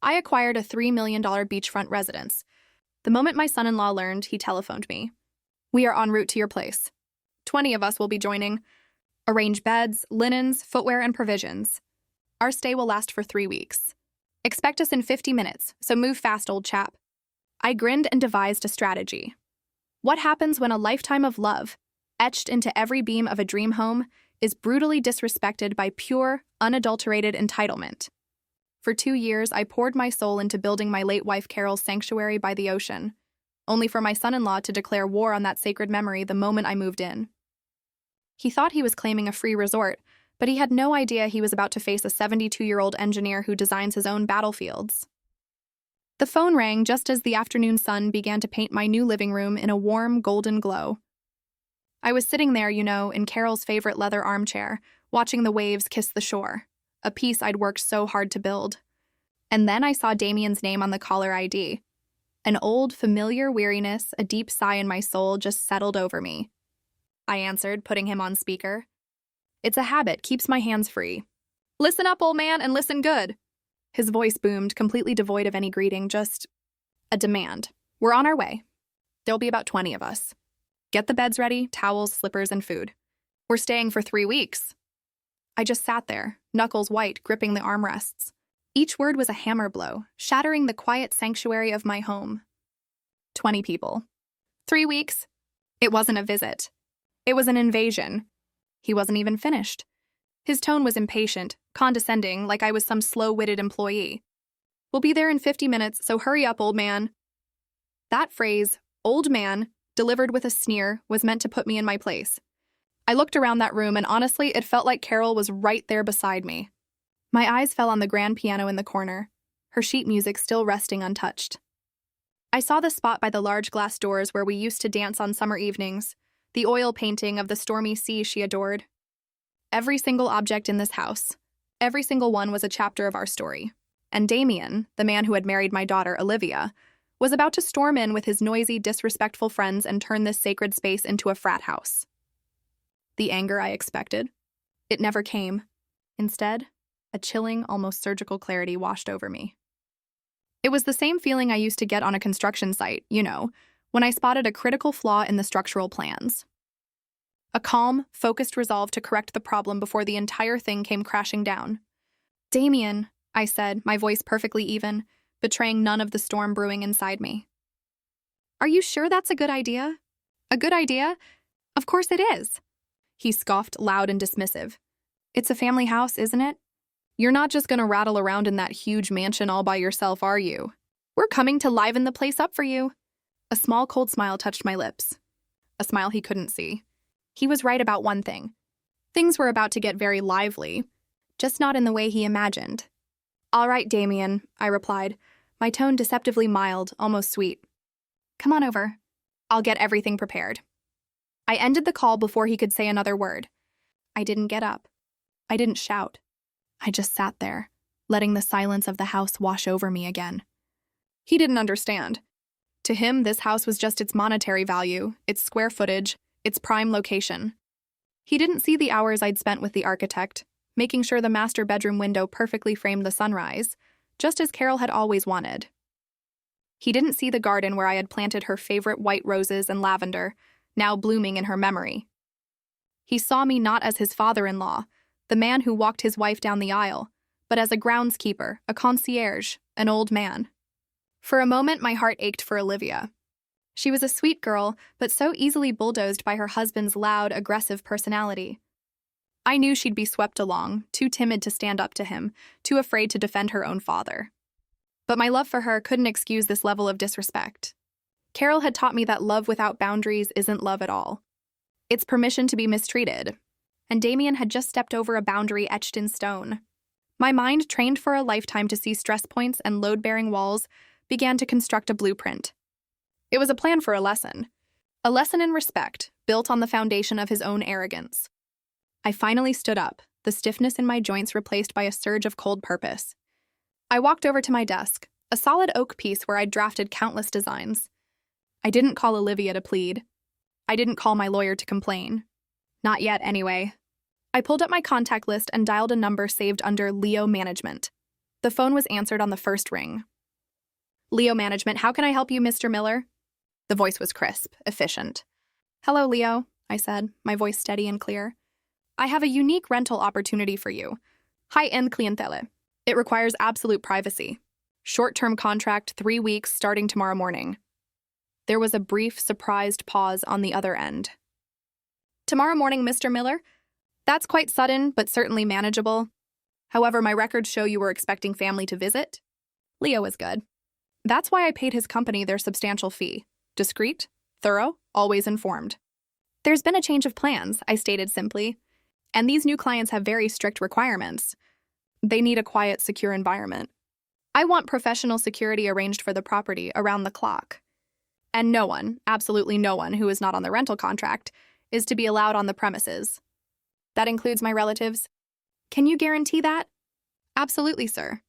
I acquired a $3 million beachfront residence. The moment my son-in-law learned, he telephoned me. We are en route to your place. 20 of us will be joining. Arrange beds, linens, footwear, and provisions. Our stay will last for 3 weeks. Expect us in 50 minutes, so move fast, old chap. I grinned and devised a strategy. What happens when a lifetime of love, etched into every beam of a dream home, is brutally disrespected by pure, unadulterated entitlement? For 2 years, I poured my soul into building my late wife Carol's sanctuary by the ocean, only for my son-in-law to declare war on that sacred memory the moment I moved in. He thought he was claiming a free resort, but he had no idea he was about to face a 72-year-old engineer who designs his own battlefields. The phone rang just as the afternoon sun began to paint my new living room in a warm, golden glow. I was sitting there, in Carol's favorite leather armchair, watching the waves kiss the shore, a piece I'd worked so hard to build. And then I saw Damien's name on the caller ID. An old, familiar weariness, a deep sigh in my soul just settled over me. I answered, putting him on speaker. It's a habit, keeps my hands free. Listen up, old man, and listen good. His voice boomed, completely devoid of any greeting, just a demand. We're on our way. There'll be about 20 of us. Get the beds ready, towels, slippers, and food. We're staying for 3 weeks. I just sat there, knuckles white, gripping the armrests. Each word was a hammer blow, shattering the quiet sanctuary of my home. 20 people. 3 weeks. It wasn't a visit. It was an invasion. He wasn't even finished. His tone was impatient, condescending, like I was some slow-witted employee. We'll be there in 50 minutes, so hurry up, old man. That phrase, old man, delivered with a sneer, was meant to put me in my place. I looked around that room, and honestly, it felt like Carol was right there beside me. My eyes fell on the grand piano in the corner, her sheet music still resting untouched. I saw the spot by the large glass doors where we used to dance on summer evenings, the oil painting of the stormy sea she adored. Every single object in this house, every single one was a chapter of our story. And Damien, the man who had married my daughter, Olivia, was about to storm in with his noisy, disrespectful friends and turn this sacred space into a frat house. The anger I expected, it never came. Instead, a chilling, almost surgical clarity washed over me. It was the same feeling I used to get on a construction site, when I spotted a critical flaw in the structural plans. A calm, focused resolve to correct the problem before the entire thing came crashing down. Damien, I said, my voice perfectly even, betraying none of the storm brewing inside me. Are you sure that's a good idea? A good idea? Of course it is. He scoffed, loud and dismissive. It's a family house, isn't it? You're not just going to rattle around in that huge mansion all by yourself, are you? We're coming to liven the place up for you. A small, cold smile touched my lips. A smile he couldn't see. He was right about one thing. Things were about to get very lively, just not in the way he imagined. All right, Damien, I replied, my tone deceptively mild, almost sweet. Come on over. I'll get everything prepared. I ended the call before he could say another word. I didn't get up. I didn't shout. I just sat there, letting the silence of the house wash over me again. He didn't understand. To him, this house was just its monetary value, its square footage, its prime location. He didn't see the hours I'd spent with the architect, making sure the master bedroom window perfectly framed the sunrise, just as Carol had always wanted. He didn't see the garden where I had planted her favorite white roses and lavender, now blooming in her memory. He saw me not as his father-in-law, the man who walked his wife down the aisle, but as a groundskeeper, a concierge, an old man. For a moment, my heart ached for Olivia. She was a sweet girl, but so easily bulldozed by her husband's loud, aggressive personality. I knew she'd be swept along, too timid to stand up to him, too afraid to defend her own father. But my love for her couldn't excuse this level of disrespect. Carol had taught me that love without boundaries isn't love at all. It's permission to be mistreated. And Damien had just stepped over a boundary etched in stone. My mind, trained for a lifetime to see stress points and load-bearing walls, began to construct a blueprint. It was a plan for a lesson in respect, built on the foundation of his own arrogance. I finally stood up, the stiffness in my joints replaced by a surge of cold purpose. I walked over to my desk, a solid oak piece where I'd drafted countless designs. I didn't call Olivia to plead. I didn't call my lawyer to complain. Not yet, anyway. I pulled up my contact list and dialed a number saved under Leo Management. The phone was answered on the first ring. Leo Management, how can I help you, Mr. Miller? The voice was crisp, efficient. Hello, Leo, I said, my voice steady and clear. I have a unique rental opportunity for you. High-end clientele. It requires absolute privacy. Short-term contract, 3 weeks, starting tomorrow morning. There was a brief, surprised pause on the other end. Tomorrow morning, Mr. Miller? That's quite sudden, but certainly manageable. However, my records show you were expecting family to visit. Leo is good. That's why I paid his company their substantial fee. Discreet, thorough, always informed. There's been a change of plans, I stated simply. And these new clients have very strict requirements. They need a quiet, secure environment. I want professional security arranged for the property around the clock. And no one, absolutely no one who is not on the rental contract, is to be allowed on the premises. That includes my relatives. Can you guarantee that? Absolutely, sir.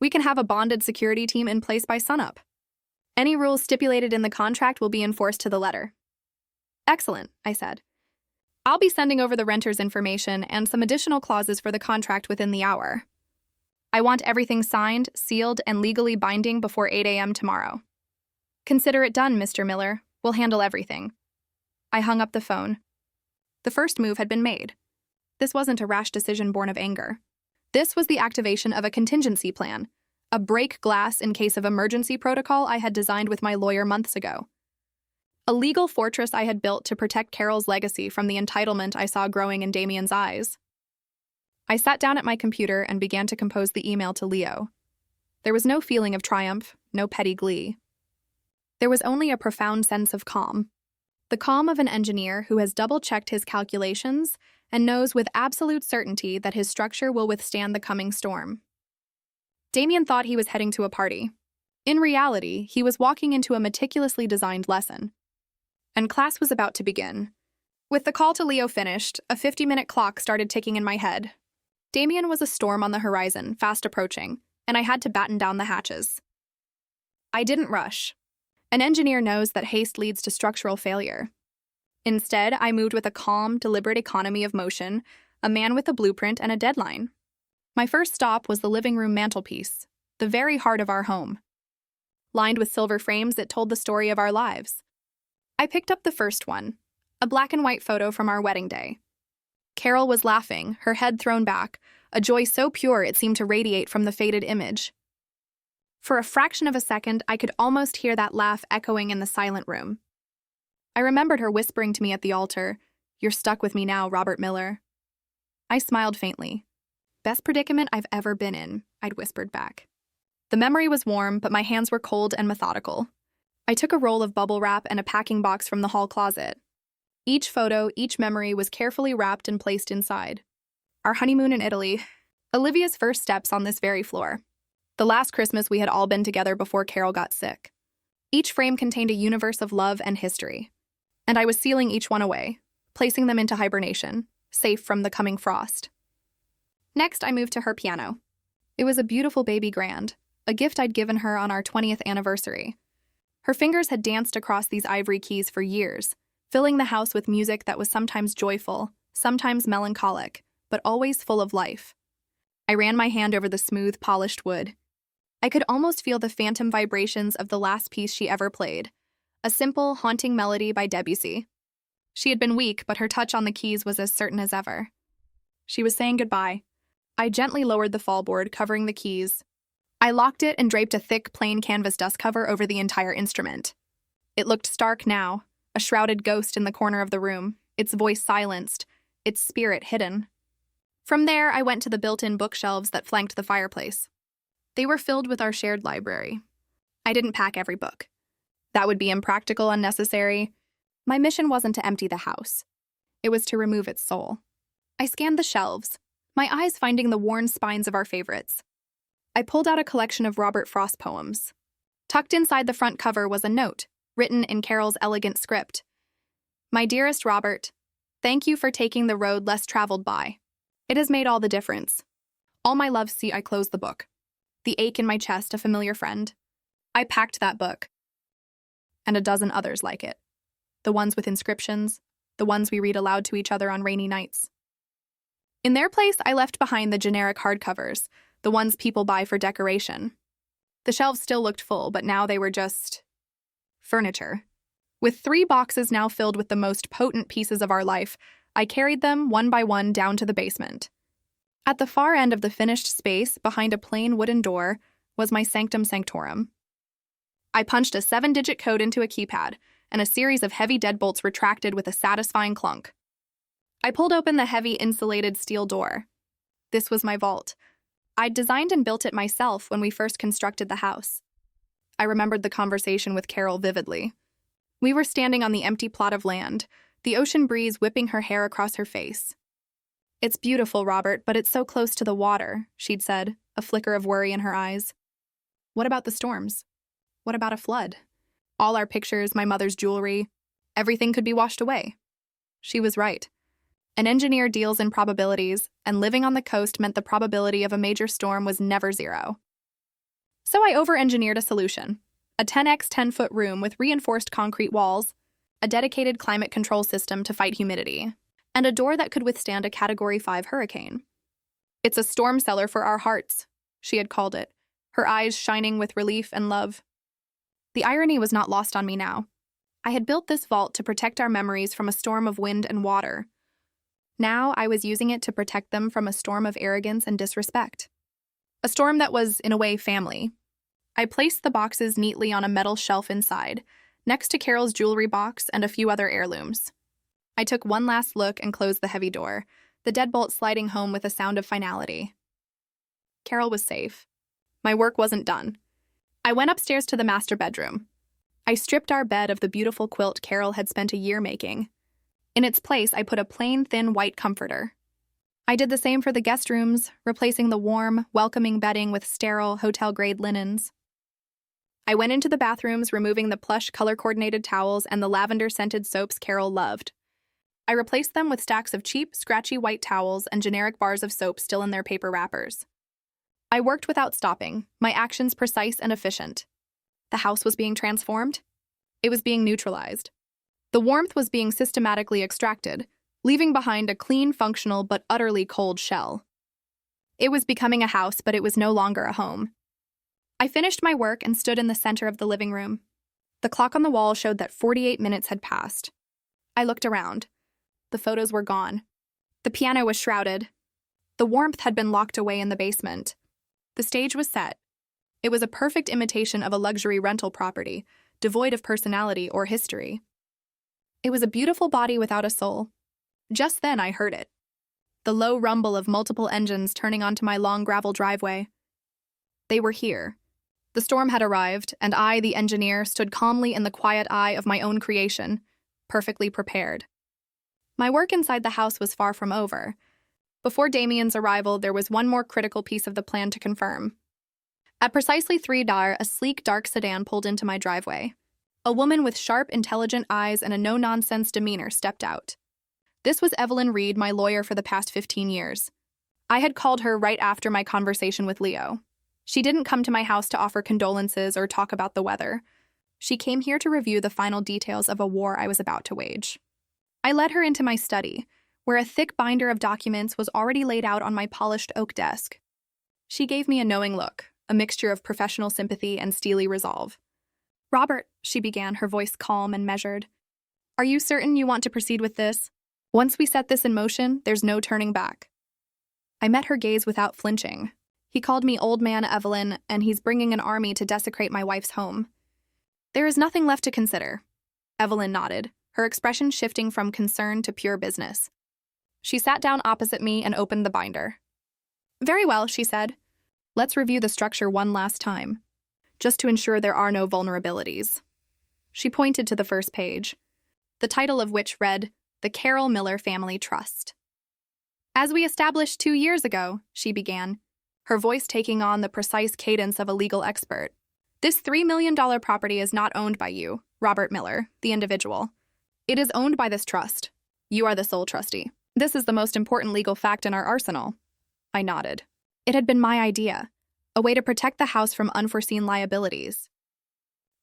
We can have a bonded security team in place by sunup. Any rules stipulated in the contract will be enforced to the letter. Excellent, I said. I'll be sending over the renter's information and some additional clauses for the contract within the hour. I want everything signed, sealed, and legally binding before 8 a.m. tomorrow. Consider it done, Mr. Miller. We'll handle everything. I hung up the phone. The first move had been made. This wasn't a rash decision born of anger. This was the activation of a contingency plan, a break glass in case of emergency protocol I had designed with my lawyer months ago. A legal fortress I had built to protect Carol's legacy from the entitlement I saw growing in Damien's eyes. I sat down at my computer and began to compose the email to Leo. There was no feeling of triumph, no petty glee. There was only a profound sense of calm. The calm of an engineer who has double-checked his calculations and knows with absolute certainty that his structure will withstand the coming storm. Damien thought he was heading to a party. In reality, he was walking into a meticulously designed lesson. And class was about to begin. With the call to Leo finished, a 50-minute clock started ticking in my head. Damien was a storm on the horizon, fast approaching, and I had to batten down the hatches. I didn't rush. An engineer knows that haste leads to structural failure. Instead, I moved with a calm, deliberate economy of motion, a man with a blueprint and a deadline. My first stop was the living room mantelpiece, the very heart of our home. Lined with silver frames, it told the story of our lives. I picked up the first one, a black and white photo from our wedding day. Carol was laughing, her head thrown back, a joy so pure it seemed to radiate from the faded image. For a fraction of a second, I could almost hear that laugh echoing in the silent room. I remembered her whispering to me at the altar, "You're stuck with me now, Robert Miller." I smiled faintly. "Best predicament I've ever been in," I'd whispered back. The memory was warm, but my hands were cold and methodical. I took a roll of bubble wrap and a packing box from the hall closet. Each photo, each memory was carefully wrapped and placed inside. Our honeymoon in Italy, Olivia's first steps on this very floor. The last Christmas we had all been together before Carol got sick. Each frame contained a universe of love and history. And I was sealing each one away, placing them into hibernation, safe from the coming frost. Next, I moved to her piano. It was a beautiful baby grand, a gift I'd given her on our 20th anniversary. Her fingers had danced across these ivory keys for years, filling the house with music that was sometimes joyful, sometimes melancholic, but always full of life. I ran my hand over the smooth, polished wood. I could almost feel the phantom vibrations of the last piece she ever played, a simple, haunting melody by Debussy. She had been weak, but her touch on the keys was as certain as ever. She was saying goodbye. I gently lowered the fallboard, covering the keys. I locked it and draped a thick, plain canvas dust cover over the entire instrument. It looked stark now, a shrouded ghost in the corner of the room, its voice silenced, its spirit hidden. From there, I went to the built-in bookshelves that flanked the fireplace. They were filled with our shared library. I didn't pack every book. That would be impractical, unnecessary. My mission wasn't to empty the house. It was to remove its soul. I scanned the shelves, my eyes finding the worn spines of our favorites. I pulled out a collection of Robert Frost poems. Tucked inside the front cover was a note, written in Carol's elegant script. "My dearest Robert, thank you for taking the road less traveled by. It has made all the difference. All my love." I closed the book. The ache in my chest, a familiar friend. I packed that book. And a dozen others like it. The ones with inscriptions, the ones we read aloud to each other on rainy nights. In their place, I left behind the generic hardcovers, the ones people buy for decoration. The shelves still looked full, but now they were just furniture. With 3 boxes now filled with the most potent pieces of our life, I carried them one by one down to the basement. At the far end of the finished space, behind a plain wooden door, was my sanctum sanctorum. I punched a 7-digit code into a keypad, and a series of heavy deadbolts retracted with a satisfying clunk. I pulled open the heavy insulated steel door. This was my vault. I'd designed and built it myself when we first constructed the house. I remembered the conversation with Carol vividly. We were standing on the empty plot of land, the ocean breeze whipping her hair across her face. "It's beautiful, Robert, but it's so close to the water," she'd said, a flicker of worry in her eyes. "What about the storms? What about a flood? All our pictures, my mother's jewelry, everything could be washed away." She was right. An engineer deals in probabilities, and living on the coast meant the probability of a major storm was never 0. So I over-engineered a solution: a 10x 10-foot room with reinforced concrete walls, a dedicated climate control system to fight humidity, and a door that could withstand a Category 5 hurricane. "It's a storm cellar for our hearts," she had called it, her eyes shining with relief and love. The irony was not lost on me now. I had built this vault to protect our memories from a storm of wind and water. Now I was using it to protect them from a storm of arrogance and disrespect. A storm that was, in a way, family. I placed the boxes neatly on a metal shelf inside, next to Carol's jewelry box and a few other heirlooms. I took one last look and closed the heavy door, the deadbolt sliding home with a sound of finality. Carol was safe. My work wasn't done. I went upstairs to the master bedroom. I stripped our bed of the beautiful quilt Carol had spent a year making. In its place, I put a plain, thin white comforter. I did the same for the guest rooms, replacing the warm, welcoming bedding with sterile, hotel-grade linens. I went into the bathrooms, removing the plush, color-coordinated towels and the lavender-scented soaps Carol loved. I replaced them with stacks of cheap, scratchy white towels and generic bars of soap still in their paper wrappers. I worked without stopping, my actions precise and efficient. The house was being transformed. It was being neutralized. The warmth was being systematically extracted, leaving behind a clean, functional, but utterly cold shell. It was becoming a house, but it was no longer a home. I finished my work and stood in the center of the living room. The clock on the wall showed that 48 minutes had passed. I looked around. The photos were gone. The piano was shrouded. The warmth had been locked away in the basement. The stage was set. It was a perfect imitation of a luxury rental property, devoid of personality or history. It was a beautiful body without a soul. Just then I heard it. The low rumble of multiple engines turning onto my long gravel driveway. They were here. The storm had arrived, and I, the engineer, stood calmly in the quiet eye of my own creation, perfectly prepared. My work inside the house was far from over. Before Damien's arrival, there was one more critical piece of the plan to confirm. At precisely 3:00, a sleek, dark sedan pulled into my driveway. A woman with sharp, intelligent eyes and a no-nonsense demeanor stepped out. This was Evelyn Reed, my lawyer for the past 15 years. I had called her right after my conversation with Leo. She didn't come to my house to offer condolences or talk about the weather. She came here to review the final details of a war I was about to wage. I led her into my study, where a thick binder of documents was already laid out on my polished oak desk. She gave me a knowing look, a mixture of professional sympathy and steely resolve. "Robert," she began, her voice calm and measured, "are you certain you want to proceed with this? Once we set this in motion, there's no turning back." I met her gaze without flinching. "He called me Old Man Evelyn, and he's bringing an army to desecrate my wife's home. There is nothing left to consider." Evelyn nodded, her expression shifting from concern to pure business. She sat down opposite me and opened the binder. "Very well," she said. "Let's review the structure one last time, just to ensure there are no vulnerabilities." She pointed to the first page, the title of which read, "The Carol Miller Family Trust." "As we established 2 years ago," she began, her voice taking on the precise cadence of a legal expert, "this $3 million property is not owned by you, Robert Miller, the individual. It is owned by this trust. You are the sole trustee. This is the most important legal fact in our arsenal." I nodded. It had been my idea, a way to protect the house from unforeseen liabilities.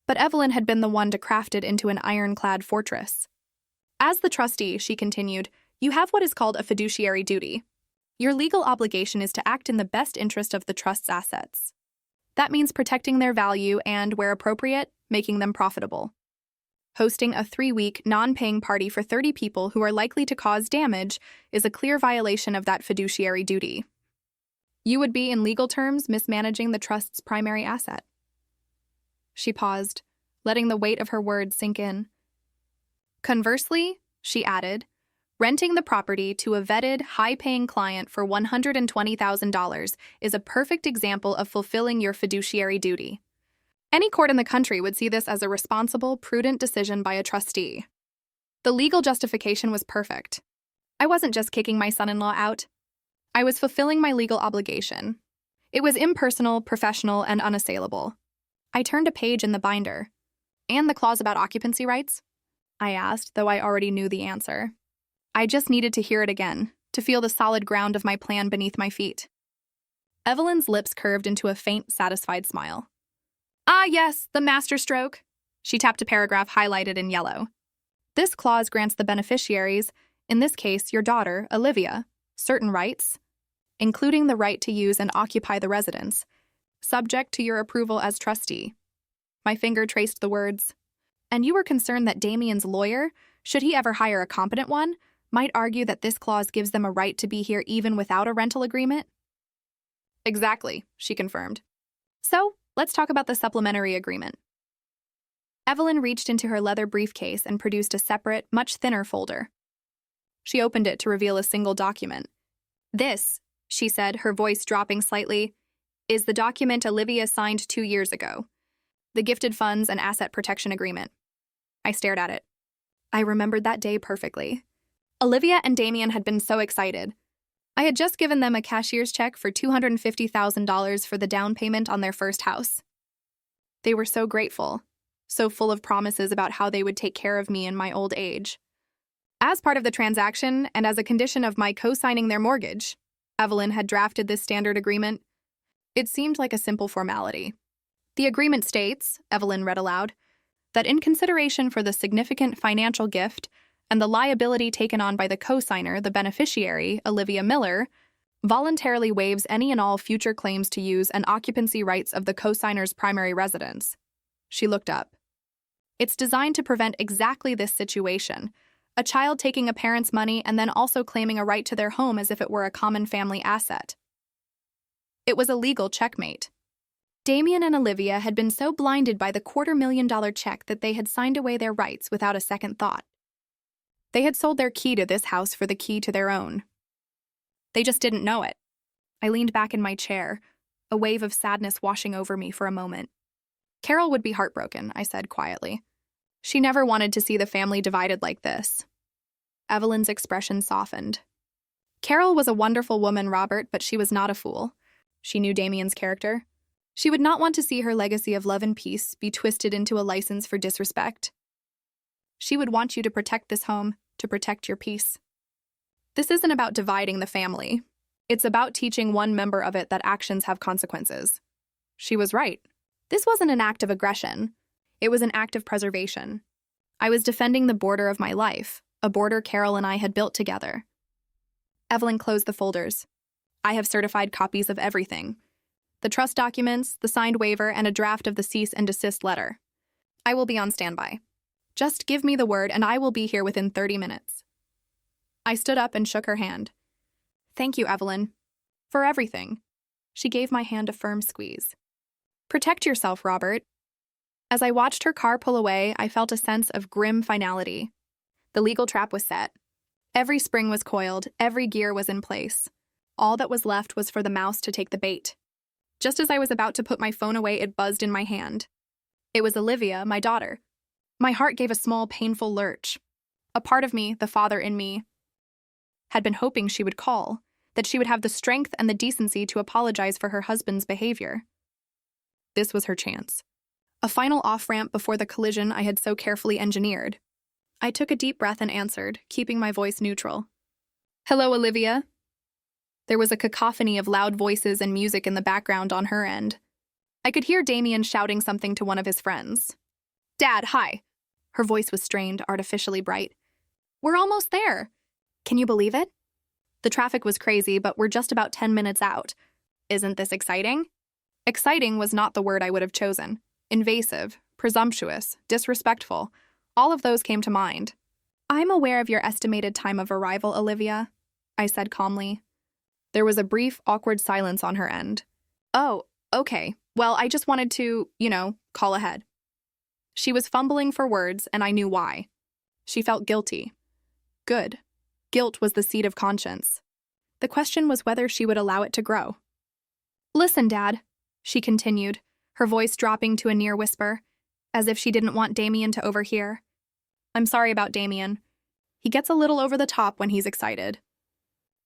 But Evelyn had been the one to craft it into an ironclad fortress. "As the trustee," she continued, "you have what is called a fiduciary duty. Your legal obligation is to act in the best interest of the trust's assets. That means protecting their value and, where appropriate, making them profitable. Hosting a 3-week, non-paying party for 30 people who are likely to cause damage is a clear violation of that fiduciary duty. You would be, in legal terms, mismanaging the trust's primary asset. She paused, letting the weight of her words sink in. Conversely, she added, renting the property to a vetted, high-paying client for $120,000 is a perfect example of fulfilling your fiduciary duty. Any court in the country would see this as a responsible, prudent decision by a trustee. The legal justification was perfect. I wasn't just kicking my son-in-law out. I was fulfilling my legal obligation. It was impersonal, professional, and unassailable. I turned a page in the binder. "And the clause about occupancy rights?" I asked, though I already knew the answer. I just needed to hear it again, to feel the solid ground of my plan beneath my feet. Evelyn's lips curved into a faint, satisfied smile. "Ah, yes, the masterstroke." She tapped a paragraph highlighted in yellow. "This clause grants the beneficiaries, in this case your daughter, Olivia, certain rights, including the right to use and occupy the residence, subject to your approval as trustee." My finger traced the words. "And you were concerned that Damien's lawyer, should he ever hire a competent one, might argue that this clause gives them a right to be here even without a rental agreement?" "Exactly," she confirmed. "So, let's talk about the supplementary agreement." Evelyn reached into her leather briefcase and produced a separate, much thinner folder. She opened it to reveal a single document. "This," she said, her voice dropping slightly, "is the document Olivia signed 2 years ago. The Gifted Funds and Asset Protection Agreement." I stared at it. I remembered that day perfectly. Olivia and Damien had been so excited. I had just given them a cashier's check for $250,000 for the down payment on their first house. They were so grateful, so full of promises about how they would take care of me in my old age. As part of the transaction, and as a condition of my co-signing their mortgage, Evelyn had drafted this standard agreement. It seemed like a simple formality. "The agreement states," Evelyn read aloud, "that in consideration for the significant financial gift and the liability taken on by the co-signer, the beneficiary, Olivia Miller, voluntarily waives any and all future claims to use and occupancy rights of the co-signer's primary residence." She looked up. "It's designed to prevent exactly this situation, a child taking a parent's money and then also claiming a right to their home as if it were a common family asset." It was a legal checkmate. Damien and Olivia had been so blinded by the $250,000 check that they had signed away their rights without a second thought. They had sold their key to this house for the key to their own. They just didn't know it. I leaned back in my chair, a wave of sadness washing over me for a moment. "Carol would be heartbroken," I said quietly. "She never wanted to see the family divided like this." Evelyn's expression softened. "Carol was a wonderful woman, Robert, but she was not a fool. She knew Damien's character. She would not want to see her legacy of love and peace be twisted into a license for disrespect. She would want you to protect this home, to protect your peace. This isn't about dividing the family. It's about teaching one member of it that actions have consequences." She was right. This wasn't an act of aggression. It was an act of preservation. I was defending the border of my life, a border Carol and I had built together. Evelyn closed the folders. "I have certified copies of everything. The trust documents, the signed waiver, and a draft of the cease and desist letter. I will be on standby. Just give me the word and I will be here within 30 minutes." I stood up and shook her hand. "Thank you, Evelyn. For everything." She gave my hand a firm squeeze. "Protect yourself, Robert." As I watched her car pull away, I felt a sense of grim finality. The legal trap was set. Every spring was coiled, every gear was in place. All that was left was for the mouse to take the bait. Just as I was about to put my phone away, it buzzed in my hand. It was Olivia, my daughter. My heart gave a small, painful lurch. A part of me, the father in me, had been hoping she would call, that she would have the strength and the decency to apologize for her husband's behavior. This was her chance. A final off-ramp before the collision I had so carefully engineered. I took a deep breath and answered, keeping my voice neutral. "Hello, Olivia." There was a cacophony of loud voices and music in the background on her end. I could hear Damien shouting something to one of his friends. "Dad, hi." Her voice was strained, artificially bright. "We're almost there. Can you believe it?" The traffic was crazy, but we're just about 10 minutes out. Isn't this exciting? Exciting was not the word I would have chosen. Invasive, presumptuous, disrespectful. All of those came to mind. I'm aware of your estimated time of arrival, Olivia, I said calmly. There was a brief, awkward silence on her end. Oh, okay. Well, I just wanted to, call ahead. She was fumbling for words, and I knew why. She felt guilty. Good. Guilt was the seed of conscience. The question was whether she would allow it to grow. Listen, Dad, she continued, her voice dropping to a near whisper, as if she didn't want Damien to overhear. I'm sorry about Damien. He gets a little over the top when he's excited.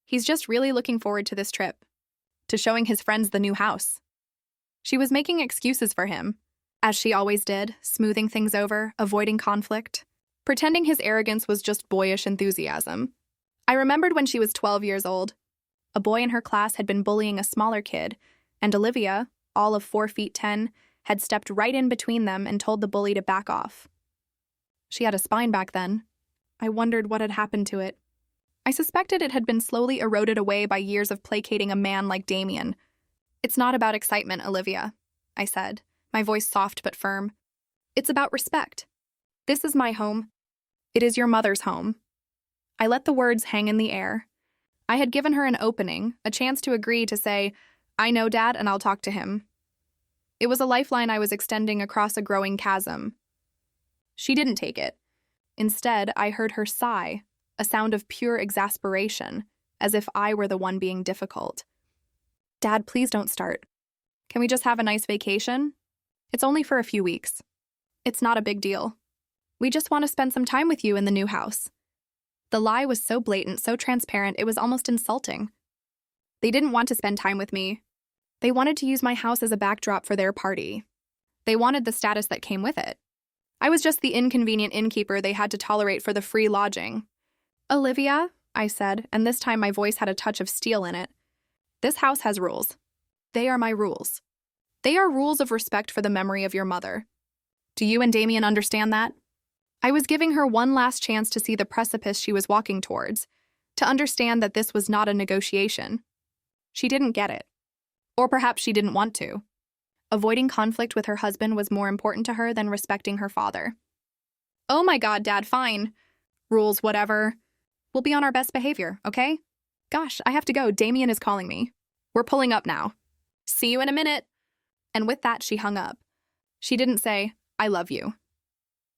He's just really looking forward to this trip, to showing his friends the new house. She was making excuses for him, as she always did, smoothing things over, avoiding conflict, pretending his arrogance was just boyish enthusiasm. I remembered when she was 12 years old. A boy in her class had been bullying a smaller kid, and Olivia, all of 4'10", had stepped right in between them and told the bully to back off. She had a spine back then. I wondered what had happened to it. I suspected it had been slowly eroded away by years of placating a man like Damien. It's not about excitement, Olivia, I said, my voice soft but firm. It's about respect. This is my home. It is your mother's home. I let the words hang in the air. I had given her an opening, a chance to agree to say, I know Dad and I'll talk to him. It was a lifeline I was extending across a growing chasm. She didn't take it. Instead, I heard her sigh, a sound of pure exasperation, as if I were the one being difficult. Dad, please don't start. Can we just have a nice vacation? It's only for a few weeks. It's not a big deal. We just want to spend some time with you in the new house. The lie was so blatant, so transparent, it was almost insulting. They didn't want to spend time with me. They wanted to use my house as a backdrop for their party. They wanted the status that came with it. I was just the inconvenient innkeeper they had to tolerate for the free lodging. Olivia, I said, and this time my voice had a touch of steel in it. This house has rules. They are my rules. They are rules of respect for the memory of your mother. Do you and Damien understand that? I was giving her one last chance to see the precipice she was walking towards, to understand that this was not a negotiation. She didn't get it. Or perhaps she didn't want to. Avoiding conflict with her husband was more important to her than respecting her father. Oh my God, Dad, fine. Rules, whatever. We'll be on our best behavior, okay? Gosh, I have to go. Damien is calling me. We're pulling up now. See you in a minute. And with that, she hung up. She didn't say, I love you.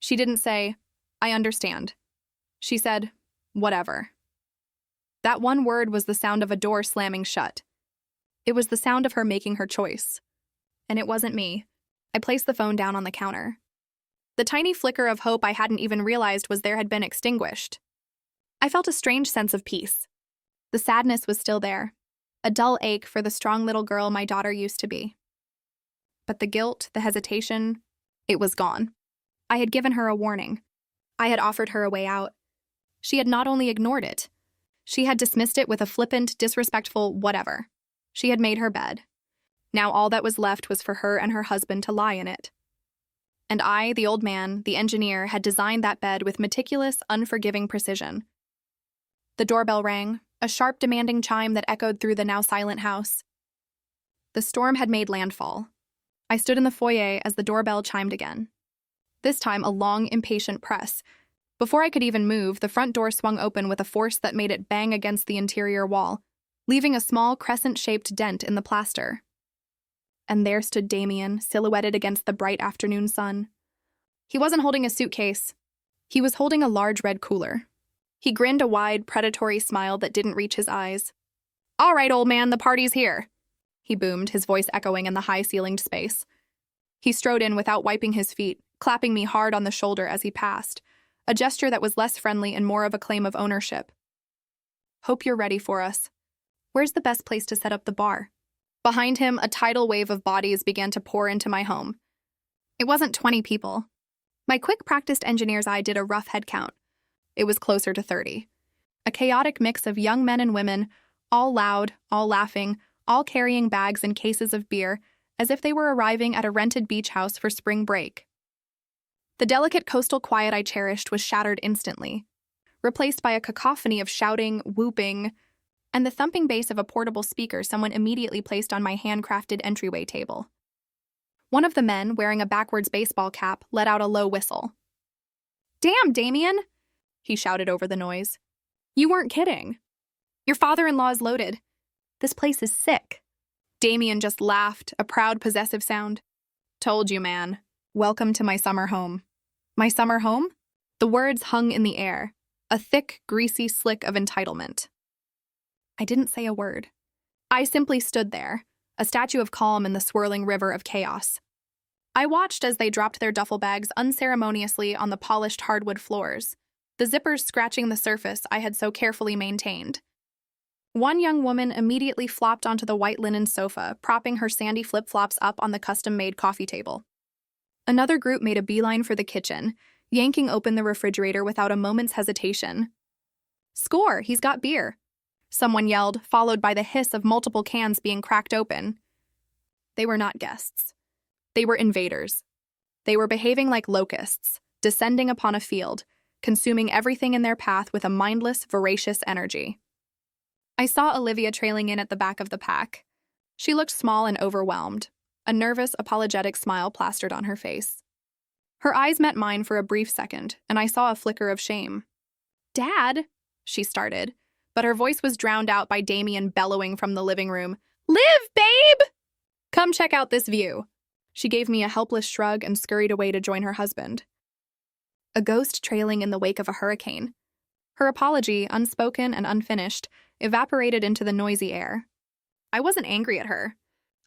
She didn't say, I understand. She said, whatever. That one word was the sound of a door slamming shut. It was the sound of her making her choice. And it wasn't me. I placed the phone down on the counter. The tiny flicker of hope I hadn't even realized was there had been extinguished. I felt a strange sense of peace. The sadness was still there, a dull ache for the strong little girl my daughter used to be. But the guilt, the hesitation, it was gone. I had given her a warning. I had offered her a way out. She had not only ignored it, she had dismissed it with a flippant, disrespectful whatever. She had made her bed. Now all that was left was for her and her husband to lie in it. And I, the old man, the engineer, had designed that bed with meticulous, unforgiving precision. The doorbell rang, a sharp, demanding chime that echoed through the now silent house. The storm had made landfall. I stood in the foyer as the doorbell chimed again. This time, a long, impatient press. Before I could even move, the front door swung open with a force that made it bang against the interior wall, leaving a small, crescent-shaped dent in the plaster. And there stood Damien, silhouetted against the bright afternoon sun. He wasn't holding a suitcase. He was holding a large red cooler. He grinned a wide, predatory smile that didn't reach his eyes. All right, old man, the party's here, he boomed, his voice echoing in the high-ceilinged space. He strode in without wiping his feet, clapping me hard on the shoulder as he passed, a gesture that was less friendly and more of a claim of ownership. Hope you're ready for us. Where's the best place to set up the bar? Behind him, a tidal wave of bodies began to pour into my home. It wasn't 20 people. My quick practiced engineer's eye did a rough head count. It was closer to 30. A chaotic mix of young men and women, all loud, all laughing, all carrying bags and cases of beer, as if they were arriving at a rented beach house for spring break. The delicate coastal quiet I cherished was shattered instantly, replaced by a cacophony of shouting, whooping, and the thumping bass of a portable speaker someone immediately placed on my handcrafted entryway table. One of the men, wearing a backwards baseball cap, let out a low whistle. "Damn, Damien!" he shouted over the noise. "You weren't kidding. Your father-in-law is loaded. This place is sick." Damien just laughed, a proud, possessive sound. "Told you, man. Welcome to my summer home." My summer home? The words hung in the air, a thick, greasy slick of entitlement. I didn't say a word. I simply stood there, a statue of calm in the swirling river of chaos. I watched as they dropped their duffel bags unceremoniously on the polished hardwood floors, the zippers scratching the surface I had so carefully maintained. One young woman immediately flopped onto the white linen sofa, propping her sandy flip-flops up on the custom-made coffee table. Another group made a beeline for the kitchen, yanking open the refrigerator without a moment's hesitation. "Score, he's got beer," someone yelled, followed by the hiss of multiple cans being cracked open. They were not guests. They were invaders. They were behaving like locusts, descending upon a field, consuming everything in their path with a mindless, voracious energy. I saw Olivia trailing in at the back of the pack. She looked small and overwhelmed, a nervous, apologetic smile plastered on her face. Her eyes met mine for a brief second, and I saw a flicker of shame. "Dad," she started, but her voice was drowned out by Damien bellowing from the living room. "Liv, babe! Come check out this view." She gave me a helpless shrug and scurried away to join her husband. A ghost trailing in the wake of a hurricane. Her apology, unspoken and unfinished, evaporated into the noisy air. I wasn't angry at her.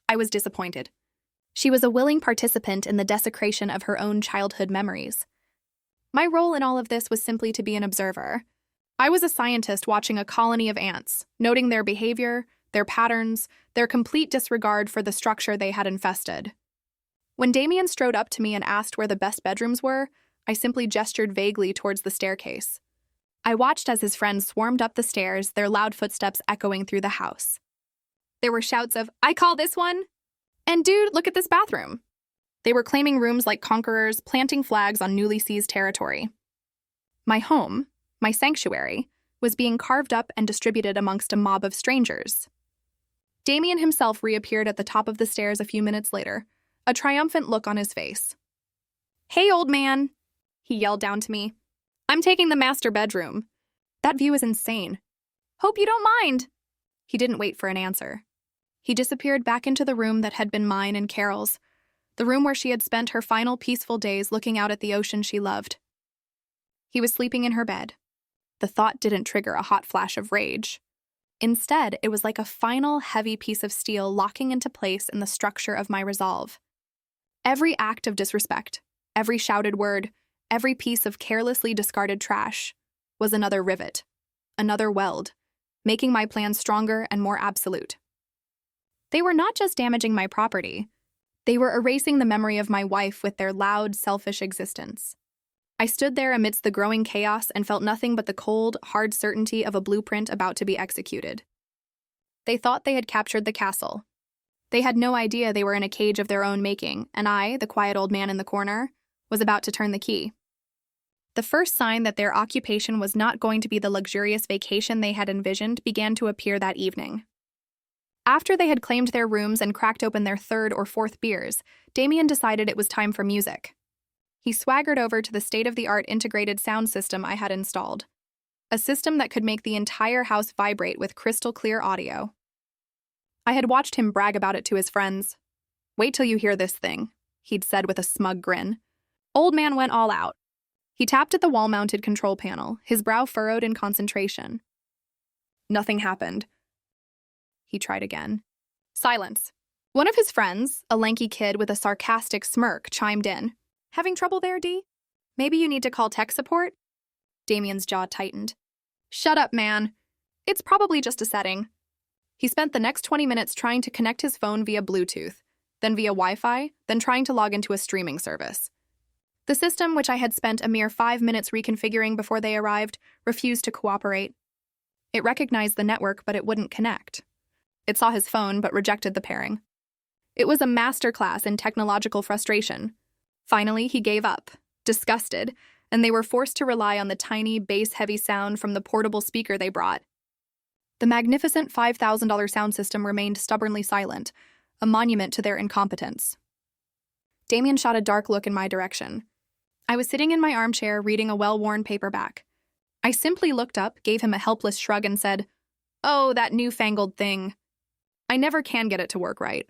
I was disappointed. She was a willing participant in the desecration of her own childhood memories. My role in all of this was simply to be an observer. I was a scientist watching a colony of ants, noting their behavior, their patterns, their complete disregard for the structure they had infested. When Damien strode up to me and asked where the best bedrooms were, I simply gestured vaguely towards the staircase. I watched as his friends swarmed up the stairs, their loud footsteps echoing through the house. There were shouts of, "I call this one!" and "Dude, look at this bathroom!" They were claiming rooms like conquerors, planting flags on newly seized territory. My home, my sanctuary, was being carved up and distributed amongst a mob of strangers. Damien himself reappeared at the top of the stairs a few minutes later, a triumphant look on his face. "Hey, old man," he yelled down to me. "I'm taking the master bedroom. That view is insane. Hope you don't mind." He didn't wait for an answer. He disappeared back into the room that had been mine and Carol's, the room where she had spent her final peaceful days looking out at the ocean she loved. He was sleeping in her bed. The thought didn't trigger a hot flash of rage. Instead, it was like a final heavy piece of steel locking into place in the structure of my resolve. Every act of disrespect, every shouted word, every piece of carelessly discarded trash was another rivet, another weld, making my plan stronger and more absolute. They were not just damaging my property. They were erasing the memory of my wife with their loud, selfish existence. I stood there amidst the growing chaos and felt nothing but the cold, hard certainty of a blueprint about to be executed. They thought they had captured the castle. They had no idea they were in a cage of their own making, and I, the quiet old man in the corner, was about to turn the key. The first sign that their occupation was not going to be the luxurious vacation they had envisioned began to appear that evening. After they had claimed their rooms and cracked open their third or fourth beers, Damien decided it was time for music. He swaggered over to the state-of-the-art integrated sound system I had installed, a system that could make the entire house vibrate with crystal-clear audio. I had watched him brag about it to his friends. "Wait till you hear this thing," he'd said with a smug grin. Old man went all out. He tapped at the wall-mounted control panel, his brow furrowed in concentration. Nothing happened. He tried again. Silence. One of his friends, a lanky kid with a sarcastic smirk, chimed in. "Having trouble there, D? Maybe you need to call tech support?" Damien's jaw tightened. "Shut up, man. It's probably just a setting." He spent the next 20 minutes trying to connect his phone via Bluetooth, then via Wi-Fi, then trying to log into a streaming service. The system, which I had spent a mere 5 minutes reconfiguring before they arrived, refused to cooperate. It recognized the network, but it wouldn't connect. It saw his phone, but rejected the pairing. It was a masterclass in technological frustration. Finally, he gave up, disgusted, and they were forced to rely on the tiny, bass-heavy sound from the portable speaker they brought. The magnificent $5,000 sound system remained stubbornly silent, a monument to their incompetence. Damien shot a dark look in my direction. I was sitting in my armchair reading a well-worn paperback. I simply looked up, gave him a helpless shrug, and said, "Oh, that newfangled thing. I never can get it to work right.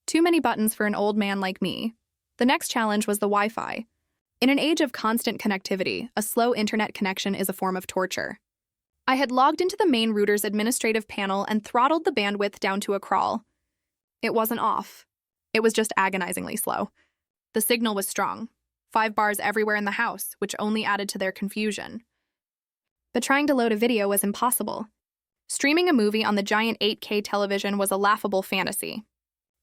Too many buttons for an old man like me." The next challenge was the Wi-Fi. In an age of constant connectivity, a slow internet connection is a form of torture. I had logged into the main router's administrative panel and throttled the bandwidth down to a crawl. It wasn't off. It was just agonizingly slow. The signal was strong. 5 bars everywhere in the house, which only added to their confusion. But trying to load a video was impossible. Streaming a movie on the giant 8K television was a laughable fantasy.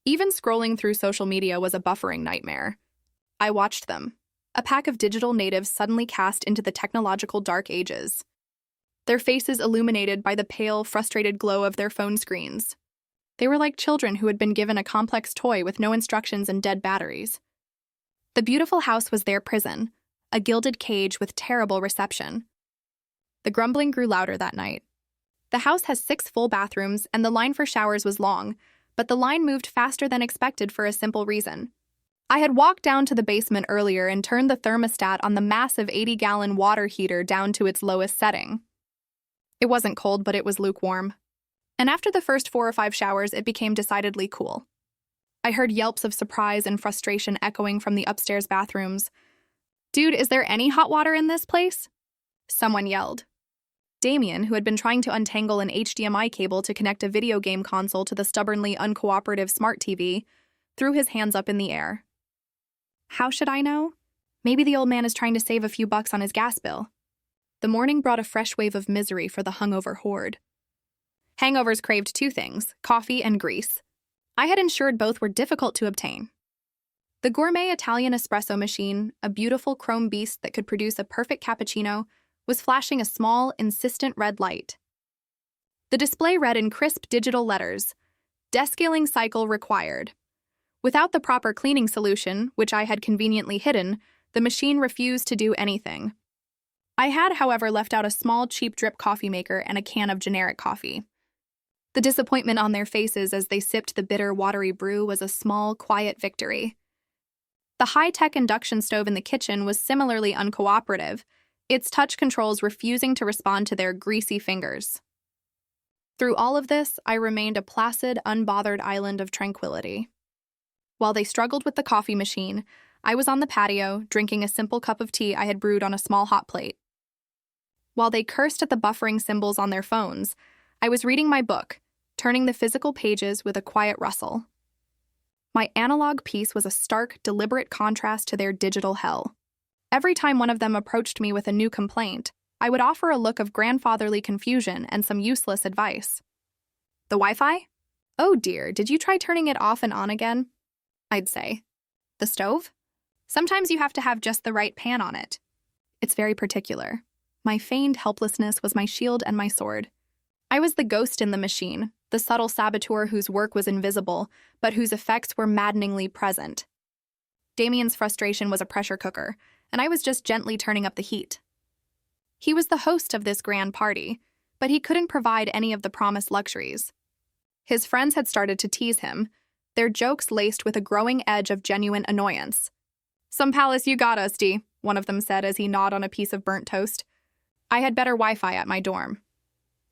Even scrolling through social media was a buffering nightmare. I watched them, a pack of digital natives suddenly cast into the technological dark ages. Their faces illuminated by the pale, frustrated glow of their phone screens. They were like children who had been given a complex toy with no instructions and dead batteries. The beautiful house was their prison, a gilded cage with terrible reception. The grumbling grew louder that night. The house has 6 full bathrooms, and the line for showers was long, but the line moved faster than expected for a simple reason. I had walked down to the basement earlier and turned the thermostat on the massive 80-gallon water heater down to its lowest setting. It wasn't cold, but it was lukewarm. And after the first 4 or 5 showers, it became decidedly cool. I heard yelps of surprise and frustration echoing from the upstairs bathrooms. "Dude, is there any hot water in this place?" Someone yelled. Damien, who had been trying to untangle an HDMI cable to connect a video game console to the stubbornly uncooperative smart TV, threw his hands up in the air. How should I know? Maybe the old man is trying to save a few bucks on his gas bill. The morning brought a fresh wave of misery for the hungover horde. Hangovers craved 2 things, coffee and grease. I had ensured both were difficult to obtain. The gourmet Italian espresso machine, a beautiful chrome beast that could produce a perfect cappuccino, was flashing a small, insistent red light. The display read in crisp digital letters, "Descaling cycle required." Without the proper cleaning solution, which I had conveniently hidden, the machine refused to do anything. I had, however, left out a small, cheap drip coffee maker and a can of generic coffee. The disappointment on their faces as they sipped the bitter, watery brew was a small, quiet victory. The high-tech induction stove in the kitchen was similarly uncooperative, its touch controls refusing to respond to their greasy fingers. Through all of this, I remained a placid, unbothered island of tranquility. While they struggled with the coffee machine, I was on the patio, drinking a simple cup of tea I had brewed on a small hot plate. While they cursed at the buffering symbols on their phones, I was reading my book, turning the physical pages with a quiet rustle. My analog piece was a stark, deliberate contrast to their digital hell. Every time one of them approached me with a new complaint, I would offer a look of grandfatherly confusion and some useless advice. "The Wi-Fi? Oh dear, did you try turning it off and on again?" I'd say. "The stove? Sometimes you have to have just the right pan on it. It's very particular." My feigned helplessness was my shield and my sword. I was the ghost in the machine, the subtle saboteur whose work was invisible, but whose effects were maddeningly present. Damien's frustration was a pressure cooker, and I was just gently turning up the heat. He was the host of this grand party, but he couldn't provide any of the promised luxuries. His friends had started to tease him, their jokes laced with a growing edge of genuine annoyance. "Some palace you got us, D," one of them said as he gnawed on a piece of burnt toast. "I had better Wi-Fi at my dorm."